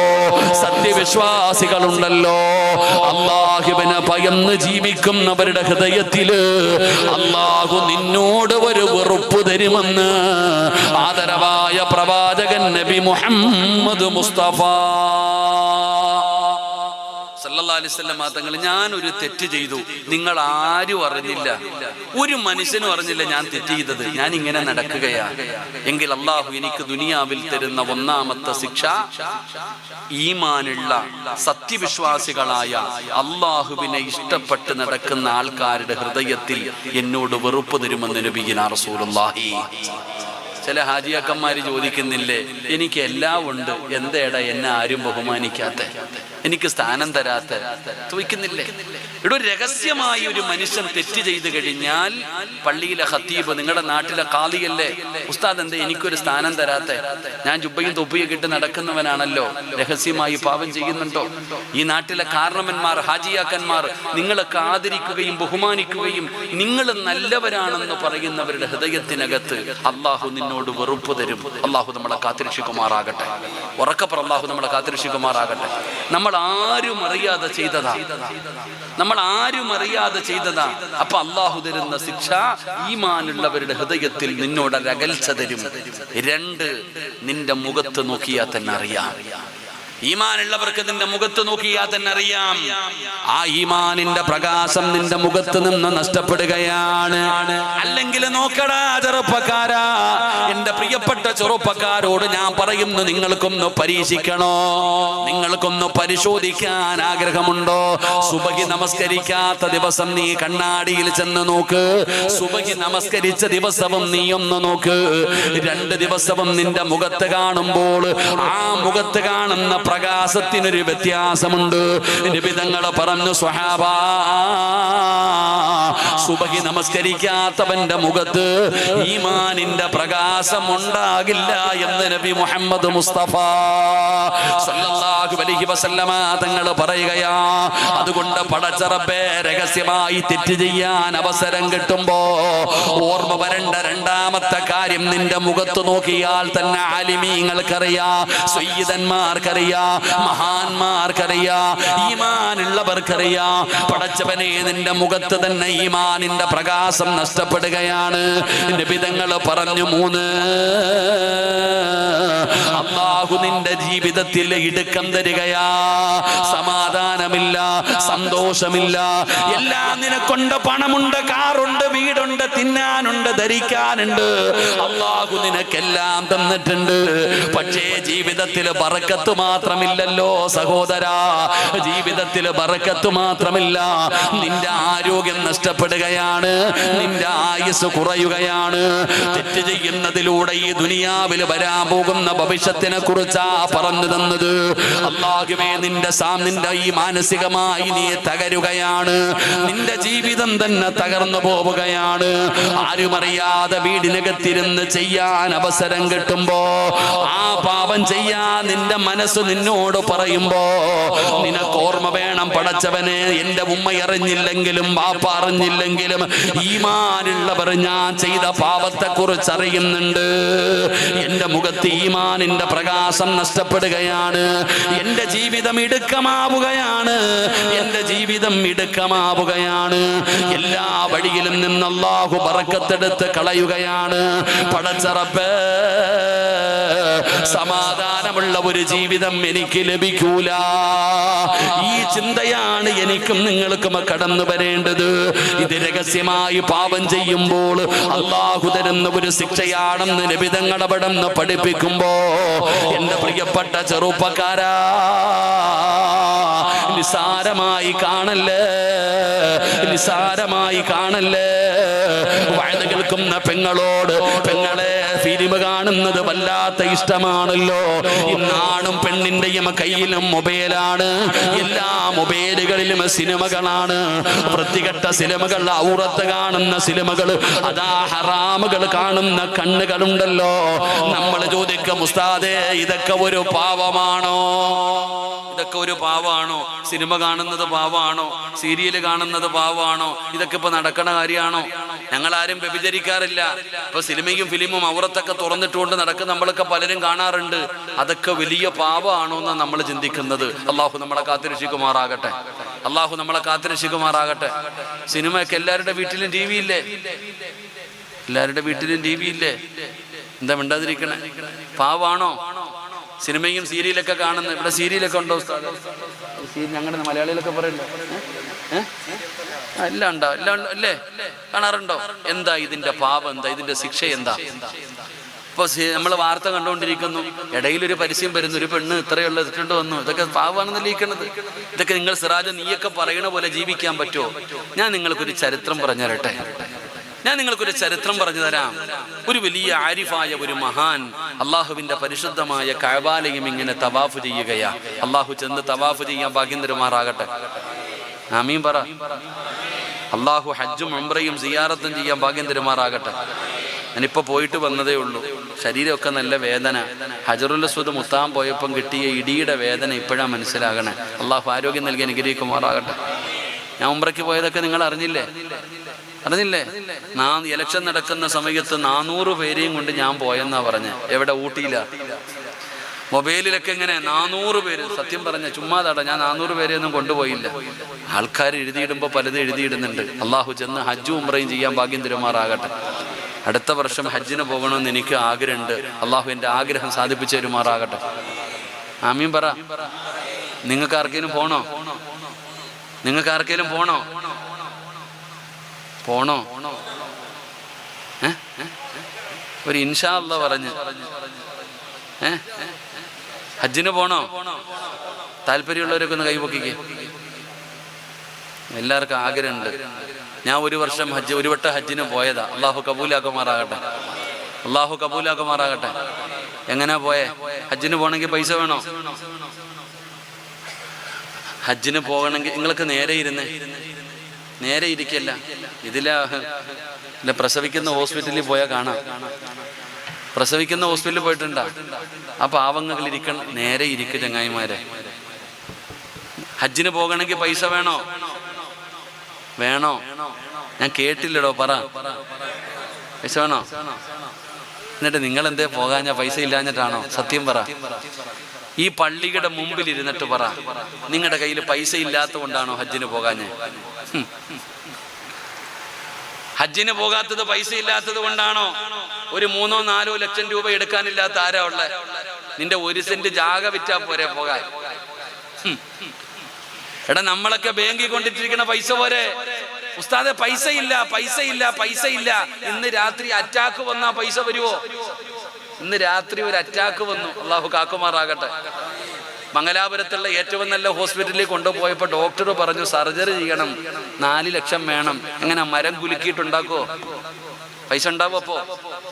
സത്യവിശ്വാസികളുണ്ടല്ലോ, അല്ലാഹുവിനെ ഭയന്ന് ജീവിക്കുന്നവരുടെ ഹൃദയത്തില് അല്ലാഹു നിന്നോട് ഒരു വെറുപ്പ് തരുമെന്ന് ആദരവായ പ്രവാചകൻ നബി മുഹമ്മദ് മുസ്തഫ സല്ലല്ലാഹു അലൈഹി വസല്ലം തങ്ങൾ, ഞാൻ ഒരു തെറ്റ് ചെയ്തു, നിങ്ങൾ ആരും അറിഞ്ഞില്ല, ഒരു മനുഷ്യനും അറിഞ്ഞില്ല ഞാൻ തെറ്റ് ചെയ്തത്, ഞാൻ ഇങ്ങനെ നടക്കുകയാ എങ്കിൽ അല്ലാഹു എനിക്ക് ദുനിയാവിൽ തരുന്ന ഒന്നാമത്തെ ശിക്ഷ, ഈമാനുള്ള സത്യവിശ്വാസികളായ അല്ലാഹുവിനെ ഇഷ്ടപ്പെട്ട് നടക്കുന്ന ആൾക്കാരുടെ ഹൃദയത്തിൽ എന്നോട് വെറുപ്പ് തരുമെന്ന് നബിയുനാ റസൂലുള്ളാഹി. ചില ഹാജിയാക്കന്മാര് ചോദിക്കുന്നില്ലേ, എനിക്ക് എല്ലാം ഉണ്ട്, എന്തേടാ എന്നെ ആരും ബഹുമാനിക്കാത്ത, എനിക്ക് സ്ഥാനം തരാത്ത, ചോദിക്കുന്നില്ലേ? ഇവിടെ രഹസ്യമായി ഒരു മനുഷ്യൻ തെറ്റ് ചെയ്തു കഴിഞ്ഞാൽ പള്ളിയിലെ ഖത്തീബ്, നിങ്ങളുടെ നാട്ടിലെ ഖാദിയല്ലേ, ഉസ്താദ് എന്തേ എനിക്കൊരു സ്ഥാനം തരാത്ത, ഞാൻ ജുബ്ബയും തൊപ്പിയും ഇട്ട് നടക്കുന്നവനാണല്ലോ, രഹസ്യമായി പാപം ചെയ്യുന്നുണ്ടോ? ഈ നാട്ടിലെ കാരണവന്മാർ, ഹാജിയാക്കന്മാർ നിങ്ങളൊക്കെ ആദരിക്കുകയും ബഹുമാനിക്കുകയും നിങ്ങൾ നല്ലവരാണെന്ന് പറയുന്നവരുടെ ഹൃദയത്തിനകത്ത് അല്ലാഹു നിന്നോട് വെറുപ്പ് തരും. അല്ലാഹു നമ്മളെ കാത്തിരക്ഷിക്കുമാറാകട്ടെ. ഉറക്കപ്പുറം അല്ലാഹു നമ്മളെ കാത്തിരക്ഷിക്കുമാറാകട്ടെ. നമ്മൾ ആരും അറിയാതെ ചെയ്തതാ, നമ്മൾ ആരും അറിയാതെ ചെയ്തതാ. അപ്പൊ അല്ലാഹു തരുന്ന ശിക്ഷ, ഈമാനുള്ളവരുടെ ഹൃദയത്തിൽ നിന്നോട് അകൽച്ച തരും. 2, നിന്റെ മുഖത്ത് നോക്കിയാൽ തന്നെ അറിയാം. ഈമാനുള്ളവർക്ക് നിന്റെ മുഖത്ത് നോക്കിയാൽ തന്നെ അറിയാം, ആ ഈമാനിന്റെ പ്രകാശം നിന്റെ മുഖത്ത് നിന്ന് നഷ്ടപ്പെടുകയാണ്. അല്ലെങ്കിൽ നോക്കടാ ചെറുപ്പക്കാരാ, എന്റെ പ്രിയപ്പെട്ട ചെറുപ്പക്കാരോട് ഞാൻ പറയുന്നു, നിങ്ങൾക്കൊന്ന് പരീക്ഷിക്കണോ? നിങ്ങൾക്കൊന്ന് പരിശോധിക്കാൻ ആഗ്രഹമുണ്ടോ? സുബഹി നമസ്കരിക്കാത്ത ദിവസം നീ കണ്ണാടിയിൽ ചെന്ന് നോക്ക്, സുബഹി നമസ്കരിച്ച ദിവസവും നീ ഒന്ന് നോക്ക്. 2 ദിവസവും നിന്റെ മുഖത്ത് കാണുമ്പോൾ ആ മുഖത്ത് കാണുന്ന പ്രകാശത്തിനൊരു വ്യത്യാസമുണ്ട്. നബി തങ്ങൾ പറഞ്ഞു, സ്വഹാബാ, സുബഹി നമസ്കരിക്കാത്തവന്റെ മുഖത്ത് ഈമാനിന്റെ പ്രകാശം ഉണ്ടാകില്ല എന്ന് നബി മുഹമ്മദ് മുസ്തഫ സല്ലല്ലാഹു അലൈഹി വസല്ലമ തങ്ങൾ പറയുകയാ. അതുകൊണ്ട് പടച്ച റബ്ബേ, രഹസ്യമായി തെറ്റ് ചെയ്യാൻ അവസരം കിട്ടുമ്പോ ഓർമ്മ വരേണ്ട 2ാമത്തെ കാര്യം, നിന്റെ മുഖത്ത് നോക്കിയാൽ തന്നെ ആലിമീങ്ങൾക്കറിയാം, സയ്യിദന്മാർക്കറിയാം, മഹാന്മാർക്കറിയാം, ഈമാനുള്ളവർക്കറിയാം, പടച്ചവനെ നിന്റെ മുഖത്ത് തന്നെ ഈമാനിന്റെ പ്രകാശം നഷ്ടപ്പെടുകയാണ്. നബി തങ്ങൾ പറഞ്ഞു, 3, അല്ലാഹു നിന്റെ ജീവിതത്തിൽ ഇടുക്കം തരികയാ. സമാധാനമില്ല, സന്തോഷമില്ല, എല്ലാം നിനക്കുണ്ട്, പണമുണ്ട്, കാറുണ്ട്, വീടുണ്ട്, തിന്നാനുണ്ട്, ധരിക്കാനുണ്ട്, അല്ലാഹു നിനക്കെല്ലാം തന്നിട്ടുണ്ട്. പക്ഷേ ജീവിതത്തിൽ ബറക്കത്ത് മാത്രമില്ലല്ലോ സഹോദരാ, ജീവിതത്തിൽ ബറക്കത്ത് മാത്രമില്ല, നിന്റെ ആരോഗ്യം നഷ്ടപ്പെടുകയാണ്, നിന്റെ ആയുസ് കുറയുകയാണ്. തെറ്റ് ചെയ്യുന്നതിലൂടെ ഈ ദുനിയാവിൽ വരാൻ പോകുന്ന ഭവിഷ്യത്തിനെ കുറിച്ചാ പറഞ്ഞു തന്നത്. അല്ലാഹുവേ, നിന്റെ ഈ മാനസികമായി നീ തകരുകയാണ്, നിന്റെ ജീവിതം തന്നെ തകർന്നു പോവുകയാണ്. ആരുമറിയാതെ വീടിനകത്തിരുന്ന് ചെയ്യാൻ അവസരം കിട്ടുമ്പോ ആ പാപം ചെയ്യാൻ നിന്റെ മനസ്സ് നിന്നോട് പറയുമ്പോ നിനക്ക് ഓർമ്മ വേണം, പടച്ചവനെ, എന്റെ ഉമ്മ അറിഞ്ഞില്ലെങ്കിലും വാപ്പ അറിഞ്ഞില്ലെങ്കിലും ഈമാനുള്ളവർ ഞാൻ ചെയ്ത പാപത്തെ കുറിച്ച് അറിയുന്നുണ്ട്. എന്റെ മുഖത്ത് ഈമാനിന്റെ പ്രകാശം നഷ്ടപ്പെടുകയാണ്, എന്റെ ജീവിതം ഇടുക്കമാവുകയാണ്, എന്റെ ജീവിതം ഇടുക്കമാവുകയാണ്. എല്ലാ വഴിയിലും നിന്ന് അല്ലാഹു ബറക്കത്തെടുത്ത് കളയുകയാണ്. പടച്ച റബ്ബേ, സമാധാനമുള്ള ഒരു ജീവിതം എനിക്ക് ലഭിക്കൂല. ഈ ചിന്തയാണ് എനിക്കും നിങ്ങൾക്കും കടന്നു വരേണ്ടത്. ഇത് രഹസ്യമായി പാപം ചെയ്യുമ്പോൾ അല്ലാഹു തരുന്ന ഒരു ശിക്ഷയാണെന്ന് നബി തങ്ങൾ അവിടുന്ന് പഠിപ്പിക്കുമ്പോ, എന്റെ പ്രിയപ്പെട്ട ചെറുപ്പക്കാരാ, നിസാരമായി കാണല്ലേ, നിസാരമായി കാണല്ലേ. വഴുത് കേൾക്കുന്ന പെങ്ങളോട്, പെങ്ങളെ ഫിലിം കാണുന്നത് വല്ലാത്ത ഇഷ്ടമാണല്ലോ. ഇന്നാണും പെണ്ണിന്റെയും കയ്യിലും മൊബൈലാണ്. എല്ലാ മൊബൈലുകളിലും സിനിമകളാണ്. വൃത്തികെട്ട സിനിമകൾ, ഔറത്ത് കാണുന്ന സിനിമകൾ, അതാ ഹറാമുകൾ കാണുന്ന കണ്ണുകളുണ്ടല്ലോ. നമ്മൾ ചോദിക്കും, ഉസ്താദേ ഇതൊക്കെ ഒരു പാവമാണോ? ഇതൊക്കെ ഒരു പാവമാണോ? സിനിമ കാണുന്നത് പാവമാണോ? സീരിയൽ കാണുന്നത് പാവമാണോ? ഇതൊക്കെ ഇപ്പൊ നടക്കണ കാര്യമാണോ? ഞങ്ങളാരും വ്യഭിചരിക്കാറില്ല. ഇപ്പൊ സിനിമയും ഫിലിമും ഔറത്തൊക്കെ തുറന്നിട്ടുകൊണ്ട് നടക്കുന്ന നമ്മളൊക്കെ പലരും കാണാറുണ്ട്. അതൊക്കെ വലിയ പാവമാണോ എന്നാണ് നമ്മൾ ചിന്തിക്കുന്നത്. അള്ളാഹു നമ്മളെ കാത്തിരക്ഷിക്കുമാറാകട്ടെ. അള്ളാഹു നമ്മളെ കാത്തിരക്ഷിക്കുമാറാകട്ടെ. സിനിമയൊക്കെ എല്ലാവരുടെ വീട്ടിലും ടി വി ഇല്ലേ? എല്ലാവരുടെ വീട്ടിലും ടി വി ഇല്ലേ? എന്താ മിണ്ടാതിരിക്കണേ? പാവാണോ? സിനിമയും സീരിയലൊക്കെ കാണുന്നത്. ഇവിടെ സീരിയലൊക്കെ ഉണ്ടോ ഉസ്താദ്? ഞങ്ങളുടെ മലയാളികളൊക്കെ പറയല്ലോ, എല്ലാം ഉണ്ടോ? എല്ലാം അല്ലേ? കാണാറുണ്ടോ? എന്താ ഇതിന്റെ പാപം? എന്താ ഇതിന്റെ ശിക്ഷ? എന്താ? ഇപ്പൊ നമ്മൾ വാർത്ത കണ്ടുകൊണ്ടിരിക്കുന്നു, ഇടയിലൊരു പരസ്യം വരുന്നു, ഒരു പെണ്ണ് ഇത്രയുള്ള ഇട്ടിട്ട് വന്നു. ഇതൊക്കെ പാവമാണെന്നല്ലേ ഇരിക്കുന്നത്? ഇതൊക്കെ നിങ്ങൾ സിറാജ് നീയൊക്കെ പറയണ പോലെ ജീവിക്കാൻ പറ്റുമോ? ഞാൻ നിങ്ങൾക്കൊരു ചരിത്രം പറഞ്ഞു തരട്ടെ. പറഞ്ഞു തരാം. ഒരു വലിയ ആരിഫായ ഒരു മഹാൻ അള്ളാഹുവിന്റെ പരിശുദ്ധമായ കഅബാലയം ഇങ്ങനെ തവാഫ് ചെയ്യുകയാ. അള്ളാഹു ചെന്ന് തവാഫ് ചെയ്യാൻ ഭാഗ്യം തരുമാറാകട്ടെ. ആമീൻ പറ. അള്ളാഹു ഹജ്ജും ഉംറയും സിയാറത്തും ചെയ്യാൻ ഭാഗ്യം തരുമാറാകട്ടെ. ഞാനിപ്പോൾ പോയിട്ട് വന്നതേ ഉള്ളൂ. ശരീരമൊക്കെ നല്ല വേദന. ഹജറുൽ അസ്വദ് മുത്താൻ പോയപ്പം കിട്ടിയ ഇടിയുടെ വേദന ഇപ്പോഴാണ് മനസ്സിലാകണേ. അള്ളാഹു ആരോഗ്യം നൽകി അനുഗ്രഹിക്കുമാറാകട്ടെ. ഞാൻ ഉംറയ്ക്ക് പോയതൊക്കെ നിങ്ങൾ അറിഞ്ഞില്ലേ? ഇലക്ഷൻ നടക്കുന്ന സമയത്ത് 400 പേരെയും കൊണ്ട് ഞാൻ പോയെന്നാ പറഞ്ഞ. എവിടെ? ഊട്ടിയില്ല. മൊബൈലിലൊക്കെ ഇങ്ങനെ 400 പേര്. സത്യം പറഞ്ഞ ചുമ്മാതാടാ, ഞാൻ 400 പേരെയൊന്നും കൊണ്ടുപോയില്ല. ആൾക്കാർ എഴുതിയിടുമ്പോൾ പലതും എഴുതിയിടുന്നുണ്ട്. അള്ളാഹു ചെന്ന് ഹജ്ജും ഉംറയും ചെയ്യാൻ ഭാഗ്യം തരുമാറാകട്ടെ. അടുത്ത വർഷം ഹജ്ജിന് പോകണമെന്ന് എനിക്ക് ആഗ്രഹമുണ്ട്. അള്ളാഹു എൻ്റെ ആഗ്രഹം സാധിപ്പിച്ചു തരുമാറാകട്ടെ. ആമീൻ പറ. നിങ്ങൾക്ക് ആർക്കെങ്കിലും പോണോ? ഒരു ഇൻഷാ അല്ലാഹ് പറഞ്ഞ് ഹജ്ജിന് പോണോ? താല്പര്യമുള്ളവരൊക്കെ ഒന്ന് കൈപൊക്കിക്ക്. എല്ലാവർക്കും ആഗ്രഹമുണ്ട്. ഞാൻ ഒരു വട്ടം ഹജ്ജിന് പോയതാ. അള്ളാഹു കബൂലാക്കുമാറാകട്ടെ. എങ്ങനെയാ പോയേ? ഹജ്ജിന് പോകണമെങ്കിൽ പൈസ വേണോ? ഹജ്ജിന് പോകണമെങ്കിൽ നിങ്ങൾക്ക് നേരെ ഇരിക്കല്ല. ഇതിലെ പ്രസവിക്കുന്ന ഹോസ്പിറ്റലിൽ പോയാൽ കാണാം. പ്രസവിക്കുന്ന ഹോസ്പിറ്റലിൽ പോയിട്ടുണ്ടാ? ആ പാവങ്ങളിൽ ഇരിക്കണം. നേരെ ഇരിക്കും ചങ്ങായിമാരെ. ഹജ്ജിന് പോകണമെങ്കിൽ പൈസ വേണോ? ഞാൻ കേട്ടില്ലടോ, പറ. പൈസ വേണോ? എന്നിട്ട് നിങ്ങൾ എന്തേ പോകാഞ്ഞ? പൈസ ഇല്ലാഞ്ഞിട്ടാണോ? സത്യം പറ. ഈ പള്ളിയുടെ മുമ്പിൽ ഇരുന്നിട്ട് പറ, നിങ്ങളുടെ കയ്യിൽ പൈസ ഇല്ലാത്തത് കൊണ്ടാണോ ഹജ്ജിന് പോകാഞ്ഞ്? ഹജ്ജിന് പോകാത്തത് പൈസ ഇല്ലാത്തത് കൊണ്ടാണോ? ഒരു 3-4 ലക്ഷം രൂപ എടുക്കാനില്ലാത്ത ആരാ ഉള്ളത്? നിന്റെ 1 സെന്റ് ജാഗ വിറ്റാ പോരെ പോകാൻ? എടാ, നമ്മളൊക്കെ ബാങ്കിൽ കൊണ്ടിട്ടിരിക്കണ പൈസ പോരെ? ഉസ്താദെ പൈസ ഇല്ല. ഇന്ന് രാത്രി അറ്റാക്ക് വന്നാ പൈസ വരുവോ? ഇന്ന് രാത്രി ഒരു അറ്റാക്ക് വന്നു. അള്ളാഹു കാക്കുമാറാകട്ടെ. മംഗലാപുരത്തുള്ള ഏറ്റവും നല്ല ഹോസ്പിറ്റലിൽ കൊണ്ടുപോയപ്പോൾ ഡോക്ടർ പറഞ്ഞു സർജറി ചെയ്യണം, 4 ലക്ഷം വേണം. എങ്ങനെ മരം കുലുക്കിയിട്ടുണ്ടാക്കോ? പൈസ ഉണ്ടാവും. അപ്പോ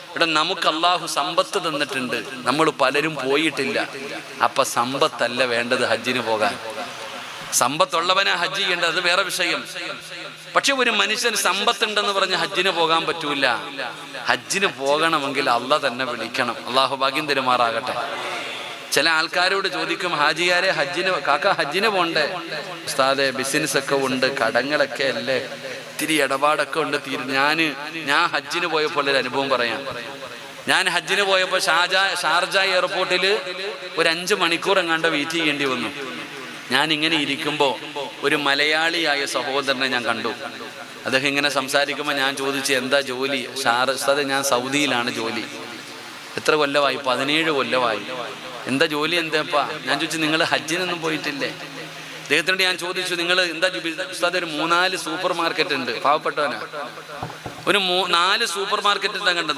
ഇവിടെ നമുക്ക് അള്ളാഹു സമ്പത്ത് തന്നിട്ടുണ്ട്. നമ്മൾ പലരും പോയിട്ടില്ല. അപ്പൊ സമ്പത്തല്ല വേണ്ടത് ഹജ്ജിന് പോകാൻ. സമ്പത്തുള്ളവനാ ഹജ്ജ് ചെയ്യേണ്ടത്, അത് വേറെ വിഷയം. പക്ഷെ ഒരു മനുഷ്യന് സമ്പത്തുണ്ടെന്ന് പറഞ്ഞ് ഹജ്ജിന് പോകാൻ പറ്റൂല. ഹജ്ജിന് പോകണമെങ്കിൽ അള്ളാഹ് തന്നെ വിളിക്കണം. അള്ളാഹു ഭാഗ്യം തരുമാറാകട്ടെ. ചില ആൾക്കാരോട് ചോദിക്കും, ഹാജിയാരെ ഹജ്ജിന് പോണ്ടേ? ഉസ്താദെ ബിസിനസ് ഒക്കെ ഉണ്ട്, കടങ്ങളൊക്കെ അല്ലേ, ഇത്തിരി ഇടപാടൊക്കെ ഉണ്ട്. ഞാൻ ഹജ്ജിന് പോയപ്പോൾ ഒരു അനുഭവം പറയാം. ഞാൻ ഹജ്ജിന് പോയപ്പോൾ ഷാർജ എയർപോർട്ടിൽ ഒരു 5 മണിക്കൂർ എങ്ങാണ്ട് വെയിറ്റ് ചെയ്യേണ്ടി വന്നു. ഞാൻ ഇങ്ങനെ ഇരിക്കുമ്പോൾ ഒരു മലയാളിയായ സഹോദരനെ ഞാൻ കണ്ടു. അദ്ദേഹം ഇങ്ങനെ സംസാരിക്കുമ്പോൾ ഞാൻ ചോദിച്ചു, എന്താ ജോലി? ഉസ്താദെ ഞാൻ സൗദിയിലാണ് ജോലി. എത്ര കൊല്ലമായി? 17 കൊല്ലമായി. എന്താ ജോലി? എന്താപ്പാ? ഞാൻ ചോദിച്ചു, നിങ്ങൾ ഹജ്ജിനൊന്നും പോയിട്ടില്ലേ? അദ്ദേഹത്തിനോട് ഞാൻ ചോദിച്ചു, നിങ്ങൾ എന്താ ഉസ്താദ്? ഒരു 3-4 സൂപ്പർ മാർക്കറ്റ് ഉണ്ട്. പാവപ്പെട്ടവനാ. ഒരു 4 സൂപ്പർ മാർക്കറ്റ് ഉണ്ട് കണ്ട്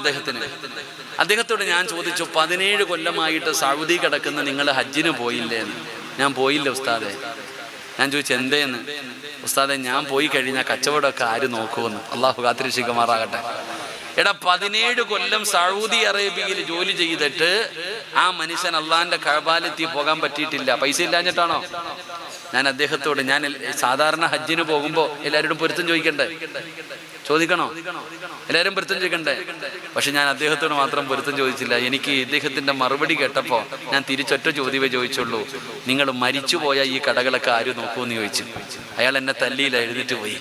അദ്ദേഹത്തോട് ഞാൻ ചോദിച്ചു, 17 കൊല്ലമായിട്ട് സൗദി കിടക്കുന്ന നിങ്ങൾ ഹജ്ജിന് പോയില്ലേ എന്ന്. ഞാൻ പോയില്ല ഉസ്താദെ. ഞാൻ ചോദിച്ചു, എന്തേന്ന്? ഉസ്താദെ ഞാൻ പോയി കഴിഞ്ഞാൽ കച്ചവടമൊക്കെ ആര് നോക്കുമെന്ന്. അള്ളാഹു കാത്തിരക്ഷിക്കുമാറാകട്ടെ. എടാ 17 കൊല്ലം സൗദി അറേബ്യയിൽ ജോലി ചെയ്തിട്ട് ആ മനുഷ്യൻ അള്ളാന്റെ കഅബയിലെത്തി പോകാൻ പറ്റിയിട്ടില്ല. പൈസ ഇല്ലാഞ്ഞിട്ടാണോ? ഞാൻ അദ്ദേഹത്തോട്, ഞാൻ സാധാരണ ഹജ്ജിന് പോകുമ്പോ എല്ലാവരോടും പൊരുത്തം ചോദിക്കണോ? എല്ലാവരും പൊരുത്തം ചോദിക്കണ്ടേ? പക്ഷെ ഞാൻ അദ്ദേഹത്തോട് മാത്രം പൊരുത്തം ചോദിച്ചില്ല. എനിക്ക് ഇദ്ദേഹത്തിന്റെ മറുപടി കേട്ടപ്പോ ഞാൻ തിരിച്ചൊറ്റ ചോദ്യമേ ചോദിച്ചുള്ളൂ, നിങ്ങൾ മരിച്ചുപോയ ഈ കടകളൊക്കെ ആര് നോക്കൂന്ന് ചോദിച്ചു. അയാൾ എന്നെ തല്ലിയില്ല, എഴുന്നേറ്റ് പോയി.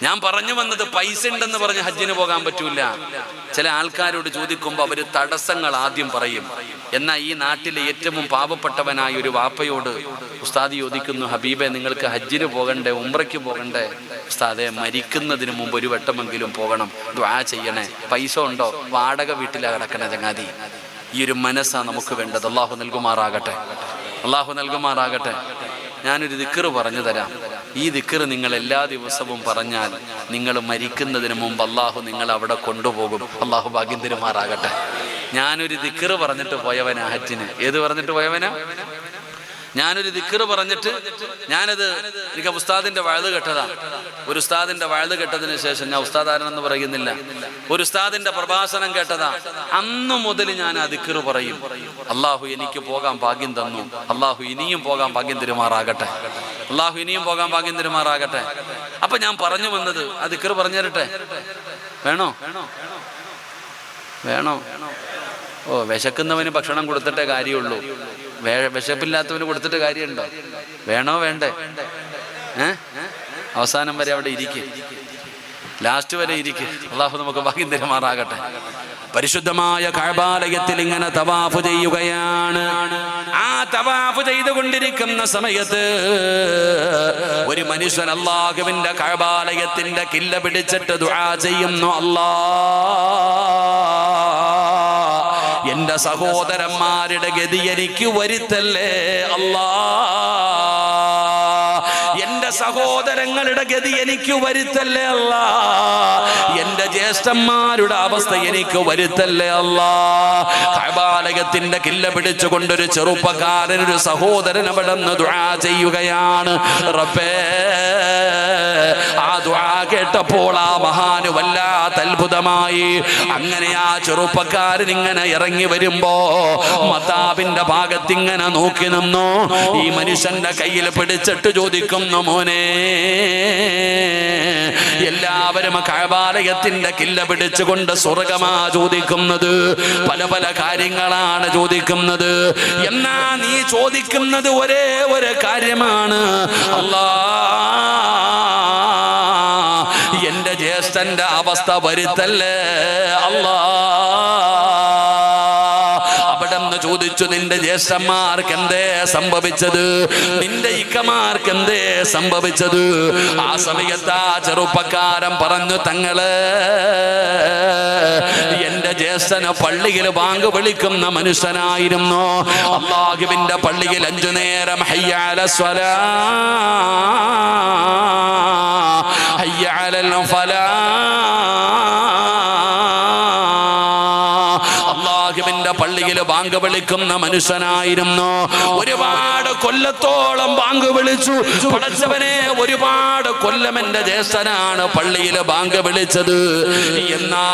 ഞാൻ പറഞ്ഞു വന്നത്, പൈസ ഉണ്ടെന്ന് പറഞ്ഞ് ഹജ്ജിന് പോകാൻ പറ്റൂല. ചില ആൾക്കാരോട് ചോദിക്കുമ്പോൾ അവര് തടസ്സങ്ങൾ ആദ്യം പറയും. എന്നാൽ ഈ നാട്ടിലെ ഏറ്റവും പാവപ്പെട്ടവനായ ഒരു വാപ്പയോട് ഉസ്താദ് ചോദിക്കുന്നു, ഹബീബെ നിങ്ങൾക്ക് ഹജ്ജിന് പോകണ്ടേ, ഉംറയ്ക്ക് പോകണ്ടേ? ഉസ്താദെ, മരിക്കുന്നതിന് മുമ്പ് ഒരു വട്ടമെങ്കിലും പോകണം, ദുആ ചെയ്യണേ. പൈസ ഉണ്ടോ? വാടക വീട്ടിലാണ് കിടക്കണ ചങ്ങാതി. ഈ ഒരു മനസ്സാണ് നമുക്ക് വേണ്ടത്. അള്ളാഹു നൽകുമാറാകട്ടെ, അള്ളാഹു നൽകുമാറാകട്ടെ. ഞാനൊരു ദിക്റ് പറഞ്ഞു തരാം. ഈ ദിക്റ് നിങ്ങൾ എല്ലാ ദിവസവും പറഞ്ഞാൽ നിങ്ങൾ മരിക്കുന്നതിന് മുമ്പ് അള്ളാഹു നിങ്ങൾ അവിടെ കൊണ്ടുപോകും. അള്ളാഹു ഭാഗ്യം തരുമാറാകട്ടെ. ഞാനൊരു ദിക്റ് പറഞ്ഞിട്ട് പോയവനാ ഹജ്ജിന്. ഏത് പറഞ്ഞിട്ട് പോയവനാ? ഞാനൊരു ദിക്റ് പറഞ്ഞിട്ട്, ഞാനത് എനിക്ക് ഉസ്താദിന്റെ വഅദ് കേട്ടതാണ്. ഒരു ഉസ്താദിന്റെ വഅദ് കേട്ടതിന് ശേഷം, ഞാൻ ഉസ്താദ് ആരെന്ന് പറയുന്നില്ല, ഒരു ഉസ്താദിന്റെ പ്രഭാഷണം കേട്ടതാ. അന്നു മുതൽ ഞാൻ ആ ദിക്റ് പറയും. അള്ളാഹു എനിക്ക് പോകാൻ ഭാഗ്യം തന്നു. അള്ളാഹു ഇനിയും പോകാൻ ഭാഗ്യം തരുമാറാകട്ടെ. അള്ളാഹു ഇനിയും പോകാൻ ഭാഗ്യം തരുമാറാകട്ടെ. അപ്പൊ ഞാൻ പറഞ്ഞു വന്നത്, ആ ദിക്റ് പറഞ്ഞു തരട്ടെ? വേണോ? വേണോ? ഓ, വിശക്കുന്നവന് ഭക്ഷണം കൊടുത്തിട്ടേ കാര്യമുള്ളൂ. വിശപ്പില്ലാത്തവന് കൊടുത്തിട്ട് കാര്യമുണ്ടോ? വേണോ വേണ്ടേ? അവസാനം വരെ അവിടെ ഇരിക്കും, ലാസ്റ്റ് വരെ ഇരിക്കും. അള്ളാഹു നമുക്ക് ഭാഗ്യം തരുമാറാകട്ടെ. പരിശുദ്ധമായ കഅബാലയത്തിൽ ഇങ്ങനെ തവാഫ് ചെയ്യുകയാണ്. ആ തവാഫ് ചെയ്തുകൊണ്ടിരിക്കുന്ന സമയത്ത് ഒരു മനുഷ്യൻ അല്ലാഹുവിന്റെ കഅബാലയത്തിന്റെ കില്ല പിടിച്ചിട്ട് ദുആ ചെയ്യുന്നു. എന്റെ സഹോദരന്മാരുടെ ഗതി എനിക്ക് വരുത്തല്ലേ അല്ലാ, എന്റെ സഹോദരങ്ങളുടെ ഗതി എനിക്ക് വരുത്തല്ലേ അല്ലാ, എന്റെ ജ്യേഷ്ഠന്മാരുടെ അവസ്ഥ എനിക്ക് വരുത്തല്ലേ അല്ലാ. കഅബാലയത്തിന്റെ കില്ല പിടിച്ചുകൊണ്ടൊരു ചെറുപ്പക്കാരൻ, ഒരു സഹോദരൻ അവിടെ നിന്ന് ദുആ ചെയ്യുകയാണ്. റബ്ബേ, ആ ദുആ കേട്ടപ്പോൾ ആ മഹാന് വല്ലാത്ത അത്ഭുതമായി. അങ്ങനെ ആ ചെറുപ്പക്കാരൻ ഇങ്ങനെ ഇറങ്ങി വരുമ്പോ മതാബിന്റെ ഭാഗത്ത് ഇങ്ങനെ നോക്കി നിന്നു. ഈ മനുഷ്യന്റെ കയ്യിൽ പിടിച്ചിട്ട് ചോദിക്കുന്നു, മോനെ, എല്ലാവരും കഅബാലയത്തിന്റെ കില്ല പിടിച്ചുകൊണ്ട് സ്വർഗമാ ചോദിക്കുന്നത്, പല പല കാര്യങ്ങളാണ് ചോദിക്കുന്നത്. എന്നാ നീ ചോദിക്കുന്നത് ഒരേ ഒരു കാര്യമാണ്, അല്ലാ, എന്റെ ജ്യേഷ്ഠന്റെ അവസ്ഥ വരുത്തല്ലേ അല്ലാ. ചോദിച്ചു, നിന്റെ ജ്യേഷ്ഠന്മാർക്ക് എന്തേ സംഭവിച്ചത്? നിന്റെ ഇക്കമാർക്ക് എന്തേ സംഭവിച്ചത്? ആ സമയത്ത് ആ ചെറുപ്പക്കാരൻ പറഞ്ഞു, തങ്ങളെ, എന്റെ ജ്യേഷ്ഠന് പള്ളിയിൽ ബാങ്ക് വിളിക്കുന്ന മനുഷ്യനായിരുന്നു. അല്ലാഹുവിന്റെ പള്ളിയിൽ 5 നേരം ഹയ്യ അലൽ സ്വലാ, ഹയ്യ അലൽ ഫലാ, പള്ളിയിൽ ബാങ്ക് വിളിക്കുന്ന മനുഷ്യനായിരുന്നു. ഒരുപാട് കൊല്ലത്തോളം ബാങ്ക് വിളിച്ചു. പടച്ചവനെ, ഒരുപാട് കൊല്ലം എന്റെ ജ്യേഷ്ഠനാണ് പള്ളിയിൽ ബാങ്ക് വിളിച്ചത്. എന്നാൽ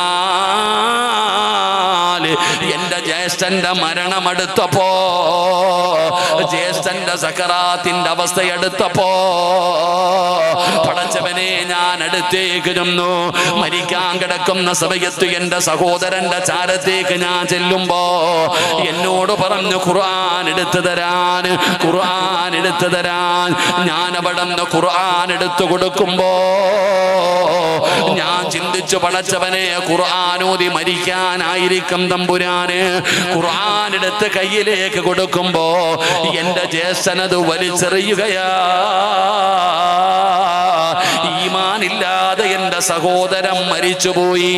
എന്റെ ജ്യേഷ്ഠന്റെ മരണമെടുത്തപ്പോ, ജ്യേഷ്ഠന്റെ സക്കറാത്തിന്റെ അവസ്ഥയെടുത്തപ്പോ, പടച്ചവനെ, ഞാൻ അടുത്തേക്ക് ചെന്നു. മരിക്കാൻ കിടക്കുന്ന സമയത്ത് എന്റെ സഹോദരന്റെ ചാരത്തേക്ക് ഞാൻ ചെല്ലുമ്പോ എന്നോട് പറഞ്ഞു, ഖുർആൻ എടുത്തു തരാൻ, ഖുർആൻ എടുത്തു തരാൻ. ഞാൻ അവിടെ നിന്ന് ഖുർആൻ എടുത്തു കൊടുക്കുമ്പോ ഞാൻ ചിന്തിച്ചു, പടച്ചവനെ, ഖുർആൻ ഓതി മരിക്കാനായിരിക്കും തമ്പുരാന്. ഖുർആൻ എടുത്ത് കയ്യിലേക്ക് കൊടുക്കുമ്പോ എന്റെ ജ്യേഷ്ഠനത് വലിച്ചെറിയുകയാ. ഈമാനില്ലാതെ എന്റെ സഹോദരൻ മരിച്ചുപോയി.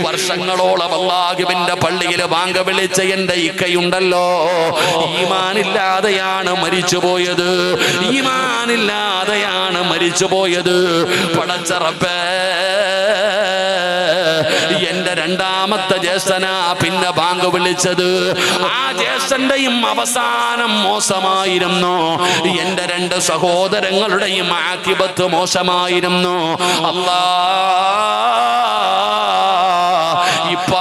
വർഷങ്ങളോളം അല്ലാഹുവിന്റെ പള്ളിയിൽ ബാങ്ക് വിളിച്ച എന്റെ ഇക്കയുണ്ടല്ലോ, ഈമാനില്ലാതെയാണ് മരിച്ചുപോയത്. ഈമാനില്ലാതെയാണ് മരിച്ചുപോയത്. പടച്ച റബ്ബേ, എന്റെ രണ്ടാമത്തെ ജ്യേഷ്ഠനാ പിന്നെ ബാങ്ക് വിളിച്ചത്. ആ ജ്യേഷ്ഠന്റെയും അവസാനം മോശമായിരുന്നു. എന്റെ രണ്ട് സഹോദരങ്ങളുടെയും ആഖിബത്ത് മോശമായിരുന്നു. അല്ലാ, ഇപ്പ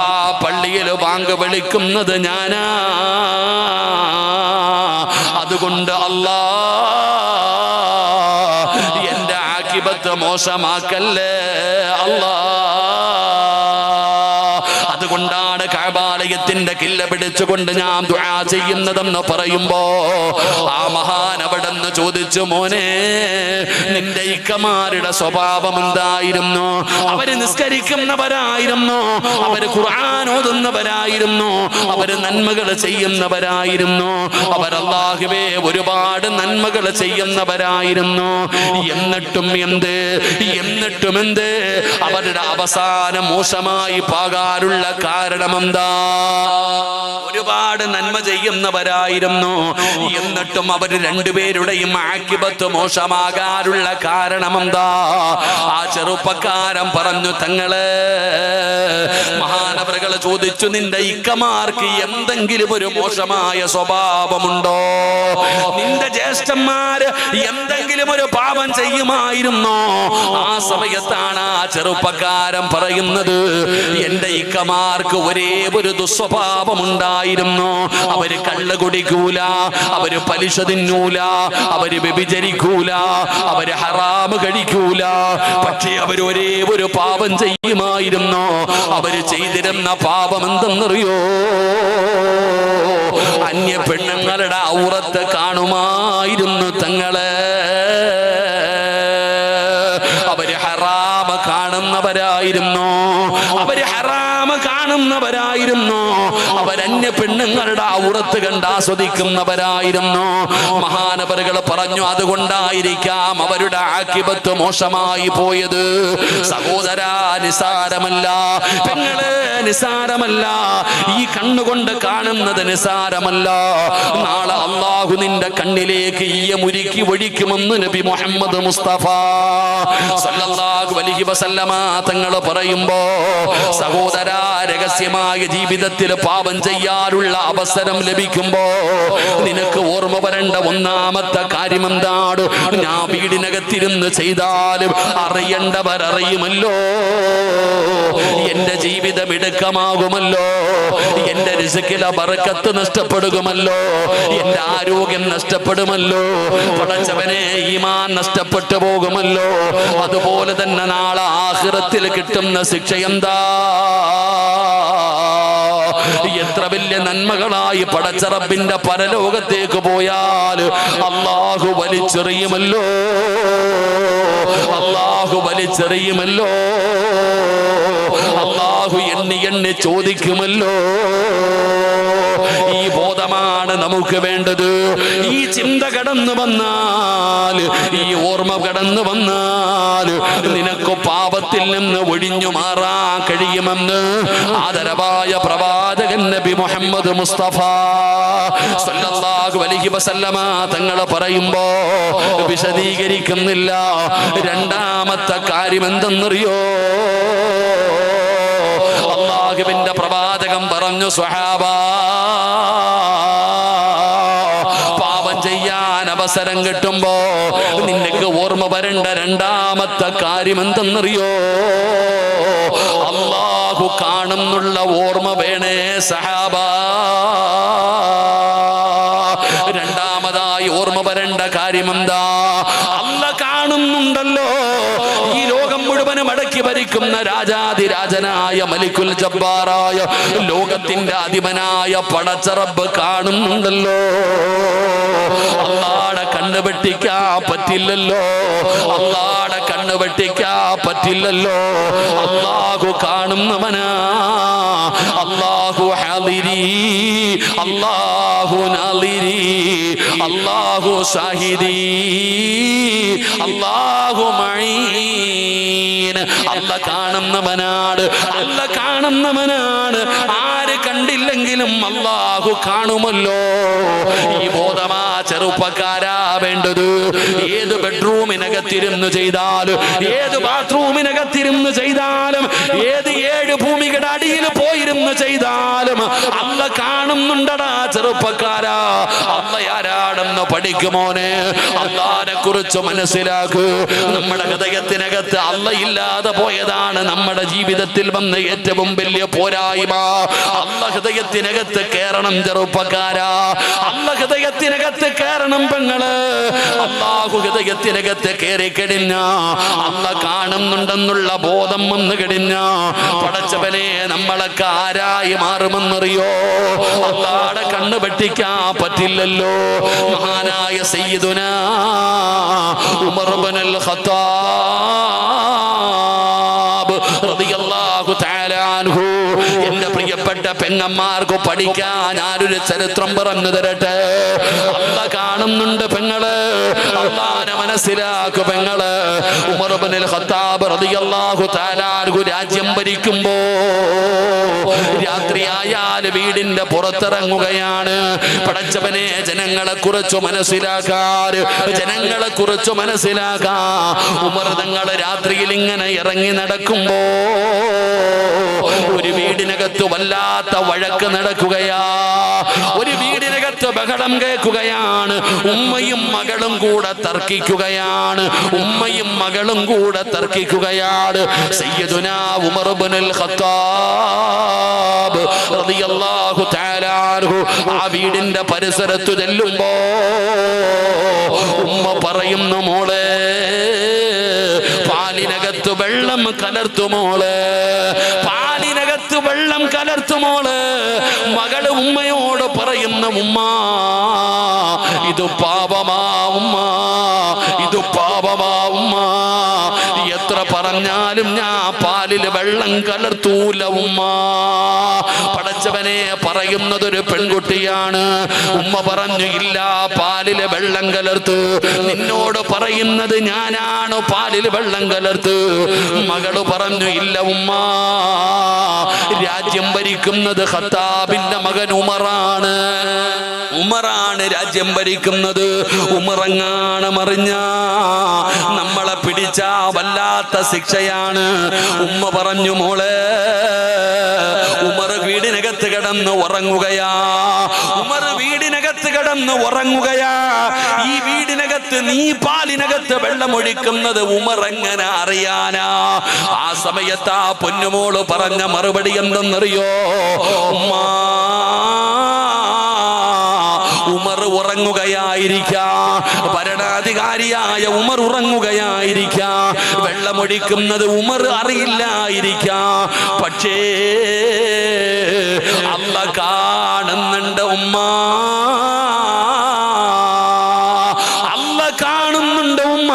പള്ളിയിൽ ബാങ്ക് വിളിക്കുന്നത് ഞാനാ. അതുകൊണ്ട് അല്ലാ, എന്റെ ആഖിബത്ത് മോശമാക്കല്ലേ അല്ലാ. അതുകൊണ്ടാണ് കഅബാലയത്തിന്റെ കില്ല പിടിച്ചുകൊണ്ട് ഞാൻ ദുആ ചെയ്യുന്നതെന്ന് പറയുമ്പോ ആ മഹാൻ അവിടെന്ന് ചോദിച്ചു, മോനെ, നിന്റെ ഇക്കമാരുടെ സ്വഭാവം എന്തായിരുന്നു? അവര് നിസ്കരിക്കുന്നവരായിരുന്നു, അവര് ഖുർആൻ ഓതുന്നവരായിരുന്നു, അവര് നന്മകൾ ചെയ്യുന്നവരായിരുന്നു, അവർ അല്ലാഹുവേ ഒരുപാട് നന്മകൾ ചെയ്യുന്നവരായിരുന്നു. എന്നിട്ടും എന്ത് അവരുടെ അവസാനം മോശമായി പോകാനുള്ള കാരണം എന്താ? ഒരുപാട് നന്മ ചെയ്യുന്നവരായിരുന്നു, എന്നിട്ടും അവർ രണ്ടുപേരുടെയും ആഖിബത്ത് മോശമാകാനുള്ള കാരണം എന്താ? ആ ചെറുപ്പക്കാരൻ പറഞ്ഞു, തങ്ങളെ, മഹാനവറുകൾ ചോദിച്ചു, നിന്റെ ഇക്കമാർക്ക് എന്തെങ്കിലും ഒരു മോശമായ സ്വഭാവമുണ്ടോ? നിന്റെ ജ്യേഷ്ഠന്മാര് എന്തെങ്കിലും ഒരു പാപം ചെയ്യുമായിരുന്നോ? ആ സമയത്താണ് ആ ചെറുപ്പക്കാരൻ പറയുന്നത്, എന്റെ ഇക്കമാർക്ക് ഒരേ ഒരു ദുസ്വഭാവം ഉണ്ടായിരുന്നു. അവര് കള്ള് കുടിക്കൂല, അവര് പലിശ തിന്നൂല, അവര് വ്യഭിചരിക്കൂല, അവര് ഹറാമ് കഴിക്കൂല. പക്ഷേ അവര് ഒരേ ഒരു പാപം ചെയ്യുമായിരുന്നു. അവര് ചെയ്തിരുന്ന പാപം എന്തെന്നറിയോ? അന്യ പെണ്ണുങ്ങളുടെ ഔറത്ത് കാണുമായിരുന്നു തങ്ങളെ. അവര് ഹറാമ് കാണുന്നവരായിരുന്നു, അവര് ഹറാമ് കാണുന്നവരായിരുന്നു, അവരന്യ പെണ്ണുങ്ങളുടെ ഔറത്ത് കണ്ട് ആസ്വദിക്കുന്നവരായിരുന്നു. മഹാനവറുകൾ പറഞ്ഞു, അതുകൊണ്ടായിരിക്കാം അവരുടെ ആഖിബത്ത് മോശമായി പോയത്. സഹോദരാ, നിസാരമല്ല, പെങ്ങളെ, നിസാരമല്ല. ഈ കണ്ണുകൊണ്ട് കാണുന്നത് നിസാരമല്ല. നാളെ അല്ലാഹു നിന്റെ കണ്ണിലേക്ക് ഈയമുരുക്കി ഒഴിക്കുമെന്ന് നബി മുഹമ്മദ് മുസ്തഫ സല്ലല്ലാഹു അലൈഹി വസല്ലമ തങ്ങൾ പറയുമ്പോ, സഹോദരാ, രഹസ്യമായ ജീവിതത്തിൽ പാപം ചെയ്യാനുള്ള അവസരം ലഭിക്കുമ്പോ നിനക്ക് ഓർമ്മ വരേണ്ട ഒന്നാമത്തെ കാര്യം എന്താണ്? ഞാൻ വീടിനകത്തിരുന്ന് ചെയ്താലും അറിയേണ്ടവരറിയുമല്ലോ, എന്റെ ജീവിതം ഇടുക്കമാകുമല്ലോ, എന്റെ റിസ്കിലെ ബറക്കത്ത് നഷ്ടപ്പെടുമല്ലോ, എന്റെ ആരോഗ്യം നഷ്ടപ്പെടുമല്ലോ, പടച്ചവനെ, ഈമാൻ നഷ്ടപ്പെട്ടു പോകുമല്ലോ. അതുപോലെ തന്നെ നാളെ ആഖിറത്തിൽ കിട്ടുന്ന ശിക്ഷ എന്താ? എത്ര വലിയ നന്മകളായി പടച്ച റബ്ബിന്റെ പരലോകത്തേക്ക് പോയാൽ അല്ലാഹു വലിച്ചെറിയുമല്ലോ, അല്ലാഹു വലിച്ചെറിയുമല്ലോ, അല്ലാഹു എണ്ണി ചോദിക്കുമല്ലോ. ഈ ബോധമാണ് നമുക്ക് വേണ്ടത്. ഈ ചിന്ത കടന്നു വന്നാൽ, ഈ ഓർമ്മ കടന്നു വന്നാൽ നിനക്ക് പാപത്തിൽ നിന്ന് ഒഴിഞ്ഞു മാറാൻ കഴിയുമെന്ന് ആദരവായ പ്രവാചകൻ നബി മുഹമ്മദ് മുസ്തഫ സല്ലല്ലാഹു അലൈഹി വസല്ലമ തങ്ങൾ പറയുമ്പോ വിശദീകരിക്കുന്നില്ല. രണ്ടാമത്തെ കാര്യം എന്തെന്നറിയോ? അല്ലാഹുവിന്റെ പ്രവാചകൻ പറഞ്ഞു, സ്വഹാബാ, പാപം ചെയ്യാൻ അവസരം കിട്ടുമ്പോ നിനക്ക് ഓർമ്മ വരേണ്ട രണ്ടാമത്തെ കാര്യം എന്തെന്നറിയോ? അല്ലാഹു കാണുന്നുള്ള ഓർമ്മ വേണേ സഹാബാ. രണ്ടാമതായി ഓർമ്മ വരേണ്ട കാര്യം എന്താ? അല്ലാഹു കാണുന്നുണ്ടല്ലോ. ഈ ലോകം മുഴുവനും അടക്കി ഭരിക്കുന്ന രാജാതിരാജനായ മലിക്കുൽ ജബ്ബാറായ ലോകത്തിന്റെ അധിപനായ പടച്ച റബ്ബ് കാണുന്നുണ്ടല്ലോ. അല്ലാഹുടെ കണ്ണ് വെട്ടിക്കാൻ പറ്റില്ലല്ലോ, അല്ലാഹുടെ കണ്ണ് വെട്ടിക്കാൻ പറ്റില്ലല്ലോ. അല്ലാഹു കാണുന്നവനാ. അല്ലാഹു ഹാദിരി, അല്ലാഹു നാദിരി, അല്ലാഹു ഷാഹിദി, അല്ലാഹു മഈൻ. അല്ലാഹു കാണുന്നവനാണ്, അല്ലാഹു കാണുന്നവനാണ്. ആര് കണ്ടില്ല കണ്ടില്ലെങ്കിലും അല്ലാഹു കാണുമല്ലോ. ഈ ബോധമാ ചെറുപ്പക്കാരാ വേണ്ടത്. ഏത് ബെഡ്റൂമിനകത്തിരുന്ന് ചെയ്താലും, ഏത് ബാത്റൂമിനകത്തിരുന്ന് ചെയ്താലും, ഏത് 7 ഭൂമിയുടെ അടിയിൽ പോയിരുന്ന് ചെയ്താലും അല്ല കാണുന്നുണ്ടടാ ചെറുപ്പക്കാരാ. അല്ല ആരാടെന്ന് പഠിക്കുമോനെ. അല്ലാഹനെ കുറിച്ച് മനസ്സിലാക്കൂ. നമ്മുടെ ഹൃദയത്തിനകത്ത് അല്ല ഇല്ലാതെ പോയതാണ് നമ്മുടെ ജീവിതത്തിൽ വന്ന ഏറ്റവും വലിയ പോരായ്മ. അല്ല ഹൃദയത്തിനകത്ത് കയറണം ചെറുപ്പക്കാരാ. അല്ല ഹൃദയത്തിനകത്ത് കയറണം പെങ്ങള്. അല്ലാഹു ഹൃദയത്തിനകത്ത് കയറി കഴിഞ്ഞ അല്ല കാണുന്നുണ്ടെന്നുള്ള ബോധം വന്നു കഴിഞ്ഞ പടച്ചവനെ നമ്മളൊക്കെ ആരായി മാറുമെന്നറിയോ? അല്ലാഹുടെ കണ്ണ് വെട്ടിക്കാൻ പറ്റില്ലല്ലോ. മഹാനായ സയ്യിദുനാ ഉമർ ഇബ്നുൽ ഖത്താബ് റളിയല്ലാഹു തആല അൻഹു. എന്റെ പ്രിയപ്പെട്ട പെങ്ങന്മാർക്ക് പഠിക്കാൻ ഞാനൊരു ചരിത്രം പറഞ്ഞു തരട്ടെ. അല്ല കാണുന്നുണ്ട് പെങ്ങള്. അല്ലാഹനെ മനസ്സിലാക്കു പെങ്ങള്. ഉമർ ഇബ്നുൽ ഖത്താബ് റളിയല്ലാഹു തആല അൻഹു രാജ്യം ഭരിക്കുമ്പോ രാത്രിയായാൽ വീടിന്റെ പുറത്തിറങ്ങുകയാണ്. പടച്ചവനെ ജനങ്ങളെ കുറിച്ച് മനസ്സിലാക്കാൻ, ജനങ്ങളെ കുറിച്ച് മനസ്സിലാക്കാൻ ഉമർ തങ്ങള് രാത്രിയിൽ ഇങ്ങനെ ഇറങ്ങി നടക്കുമ്പോ ഒരു വീടിനകത്ത് വല്ലാത്ത വഴക്ക് നടക്കുകയാ. ഒരു വീടിനകത്ത് ബഹളം കേൾക്കുകയാണ്. ഉമ്മയും മകളും കൂടെ തർക്കിക്കുകയാണ്. ഉമ്മയും മകളും കൂടെ തർക്കിക്കുകയാണ്. സയ്യിദുനാ ഉമർ ഇബ്നുൽ ഖത്താബ് റളിയല്ലാഹു തആല അൻഹു ആ വീടിന്റെ പരിസരത്ത് ചെല്ലുമ്പോ ഉമ്മ പറയുന്നു, മോളെ പാലിനകത്ത് വെള്ളം കലർത്തുമോള്, പാലിനകത്ത് വെള്ളം കലർത്തുമോള്. മകള് ഉമ്മയോട് പറയുന്ന, ഉമ്മ ഇത് പാപമാ ഉമ്മ, ഇത് പാപമാ ഉമ്മ. എത്ര പറഞ്ഞാലും ഞാൻ പാലിൽ വെള്ളം കലർത്തൂല ഉമ്മ. പടച്ചവനെ പറയുന്നതൊരു പെൺകുട്ടിയാണ്. ഉമ്മ പറഞ്ഞു, ഇല്ല പാലില് വെള്ളം കലർത്ത്. നിന്നോട് പറയുന്നത് ഞാനാണ് പാലിൽ വെള്ളം കലർത്ത്. മകള് പറഞ്ഞു, ഇല്ല ഉമ്മ, രാജ്യം ഭരിക്കുന്നത് ഖത്താബിന്റെ മകൻ ഉമറാണ്. ഉമറാണ് രാജ്യം ഭരിക്കുന്നത്. ഉമറങ്ങാണ് മറിഞ്ഞ നമ്മളെ പിടിച്ച വല്ലാത്ത ശിക്ഷയാണ്. ഉമ്മ പറഞ്ഞു, മോളെ ഉമർ വീടിനകത്ത് കിടന്ന് ഉറങ്ങുകയാ. ഉമർ വീടിനകത്ത് കിടന്ന് ഉറങ്ങുകയാ. ഈ വീടിനകത്ത് നീ പാലിനകത്ത് വെള്ളമൊഴിക്കുന്നത് ഉമർ എങ്ങനെ അറിയാനാ? ആ സമയത്ത് ആ പൊന്നുമോള് പറഞ്ഞ മറുപടി എന്തെന്നറിയോ? ഉമ്മാ, ഉമർ ഉറങ്ങുകയായിരിക്കാം, ഭരണാധികാരിയായ ഉമർ ഉറങ്ങുകയായിരിക്കാം, വെള്ളമൊഴിക്കുന്നത് ഉമർ അറിയില്ലായിരിക്കാം. പക്ഷേ അല്ല കാണുന്നുണ്ട് ഉമ്മ, അല്ല കാണുന്നുണ്ട് ഉമ്മ.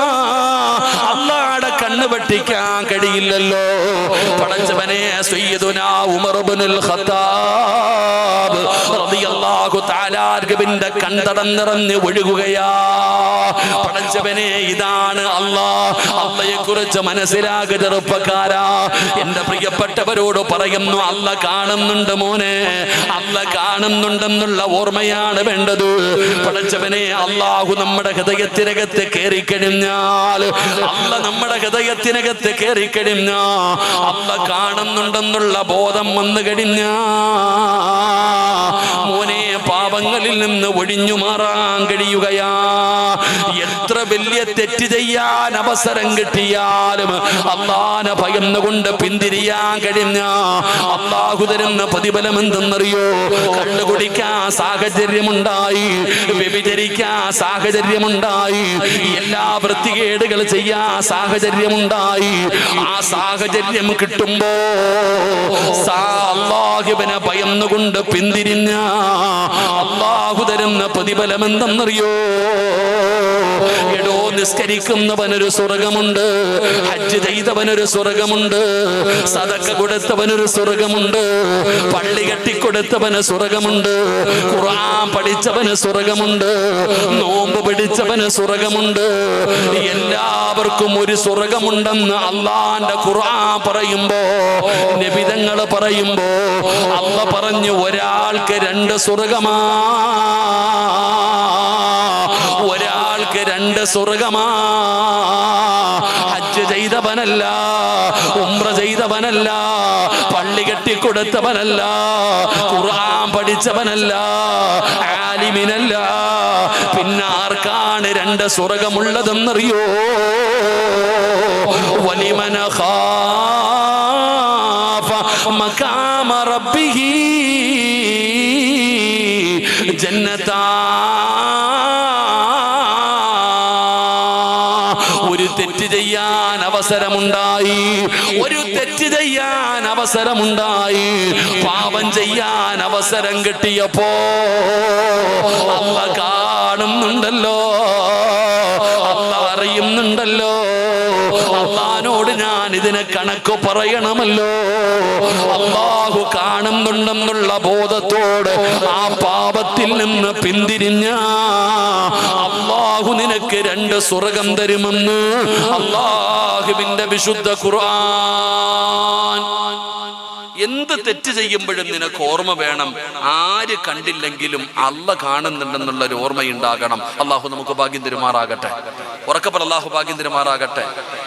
അല്ലാഹുടെ കണ്ണ് വെട്ടിക്കാൻ കഴിയില്ലല്ലോ. പടച്ചവനെ സയ്യിദുനാ ഉമർ ഇബ്നുൽ ഖത്താബ് റളിയല്ലാഹു തആല അൻഹുവിന്റെ കൺതടം നിറഞ്ഞ് ഒഴുകുകയാ. പടച്ചവനെ ഇതാണ് അല്ലാഹ്. അല്ലാഹയെ കുറിച്ച് മനസ്സിലാക്കുക ചെറുപ്പക്കാരാ. എന്റെ പ്രിയപ്പെട്ടവരോട് പറയുന്നു, അല്ല കാണുന്നുണ്ട് മോനെ, അല്ല കാണുന്നുണ്ടെന്നുള്ള ഓർമ്മയാണ് വേണ്ടത്. പടച്ചവനെ അല്ലാഹു നമ്മുടെ ഹൃദയത്തിനകത്ത് കയറിക്കഴിഞ്ഞാൽ, അല്ല നമ്മുടെ ഹൃദയത്തിനകത്ത് കയറിക്കഴിഞ്ഞാ, അല്ല കാണുന്നുണ്ടെന്നുള്ള ബോധം വന്നു കഴിഞ്ഞാ മോനെ പാപങ്ങളിൽ നിന്ന് ഒഴിഞ്ഞു മാറാൻ കഴിയുകയാ. എത്ര വലിയ തെറ്റ് ചെയ്യാൻ അവസരം കിട്ടിയാലും അല്ലാഹനെ ഭയന്നുകൊണ്ട് പിന്തിരിയാൻ കഴിഞ്ഞ അല്ലാഹു തരുന്ന പ്രതിഫലം എന്തെന്നറിയോ? കള്ളുകുടിക്കാൻ സാഹചര്യമുണ്ടായി, വ്യഭിചരിക്കാൻ സാഹചര്യമുണ്ടായി, എല്ലാ വൃത്തികേടുകൾ ചെയ്യാൻ സാഹചര്യമുണ്ടായി. ആ സാഹചര്യം കിട്ടുമ്പോ അല്ലാഹുവിനെ ഭയന്നുകൊണ്ട് പിന്തിരിഞ്ഞ അല്ലാഹു തരുന്ന പ്രതിഫലം എന്തെന്നറിയോ? എടോ നിസ്കരിക്കുന്നവനൊരു സ്വർഗമുണ്ട്, ഹജ്ജ് ചെയ്തവനൊരു സ്വർഗമുണ്ട്, സദഖ കൊടുത്തവനൊരു സ്വർഗമുണ്ട്, പള്ളി കെട്ടിക്കൊടുത്തവന് സ്വർഗമുണ്ട്, ഖുർആൻ പഠിച്ചവന് സ്വർഗമുണ്ട്, നോമ്പ് പിടിച്ചവന് സ്വർഗമുണ്ട്. എല്ലാവർക്കും ഒരു സ്വർഗമുണ്ടെന്ന് അള്ളാന്റെ ഖുർആൻ പറയുമ്പോ, നബിതങ്ങൾ പറയുമ്പോ അള്ളാഹ് പറഞ്ഞു ഒരാൾക്ക് 2 സ്വർഗമാ, ഒരാൾക്ക് 2 സ്വർഗമാ. ഹജ്ജ് ചെയ്തവനല്ല, ഉംറ ചെയ്തവനല്ല, പള്ളി കെട്ടിക്കൊടുത്തവനല്ല, ഖുർആൻ പഠിച്ചവനല്ല, ആലിമിനല്ല, പിന്നെ ആർക്കാണ് 2 സ്വർഗമുള്ളതെന്നറിയോ? വലിമന ഖാഫ മഖാമ റബ്ബിഹി ജന്നതാ. ഒരു തെറ്റ് ചെയ്യാൻ അവസരമുണ്ടായി, ഒരു തെറ്റ് ചെയ്യാൻ അവസരമുണ്ടായി, പാപം ചെയ്യാൻ അവസരം കിട്ടിയപ്പോ അല്ലാഹ് കാണുന്നുണ്ടല്ലോ, അല്ലാഹ് അറിയുന്നുണ്ടല്ലോ, അല്ലാഹുവോട് ഞാൻ ഇതിനെ കണക്ക് പറയണമല്ലോ. അല്ലാഹു കാണുന്നുണ്ടെന്നുള്ള ബോധത്തോടെ ആ പാപത്തിൽ നിന്ന് പിന്തിരിഞ്ഞ അല്ലാഹു നിനക്ക് 2 സ്വർഗം തരുമെന്ന് അല്ലാഹുവിന്റെ വിശുദ്ധ ഖുർആൻ. എന്ത് തെറ്റ് ചെയ്യുമ്പോഴും നിനക്ക് ഓർമ്മ വേണം, ആര് കണ്ടില്ലെങ്കിലും അല്ലാഹ് കാണുന്നുണ്ടെന്നുള്ള ഒരു ഓർമ്മയുണ്ടാകണം. അല്ലാഹു നമുക്ക് ഭാഗ്യം തരുമാറാകട്ടെ. ഉറക്കെ പറ, അല്ലാഹു ഭാഗ്യം തരുമാറാകട്ടെ.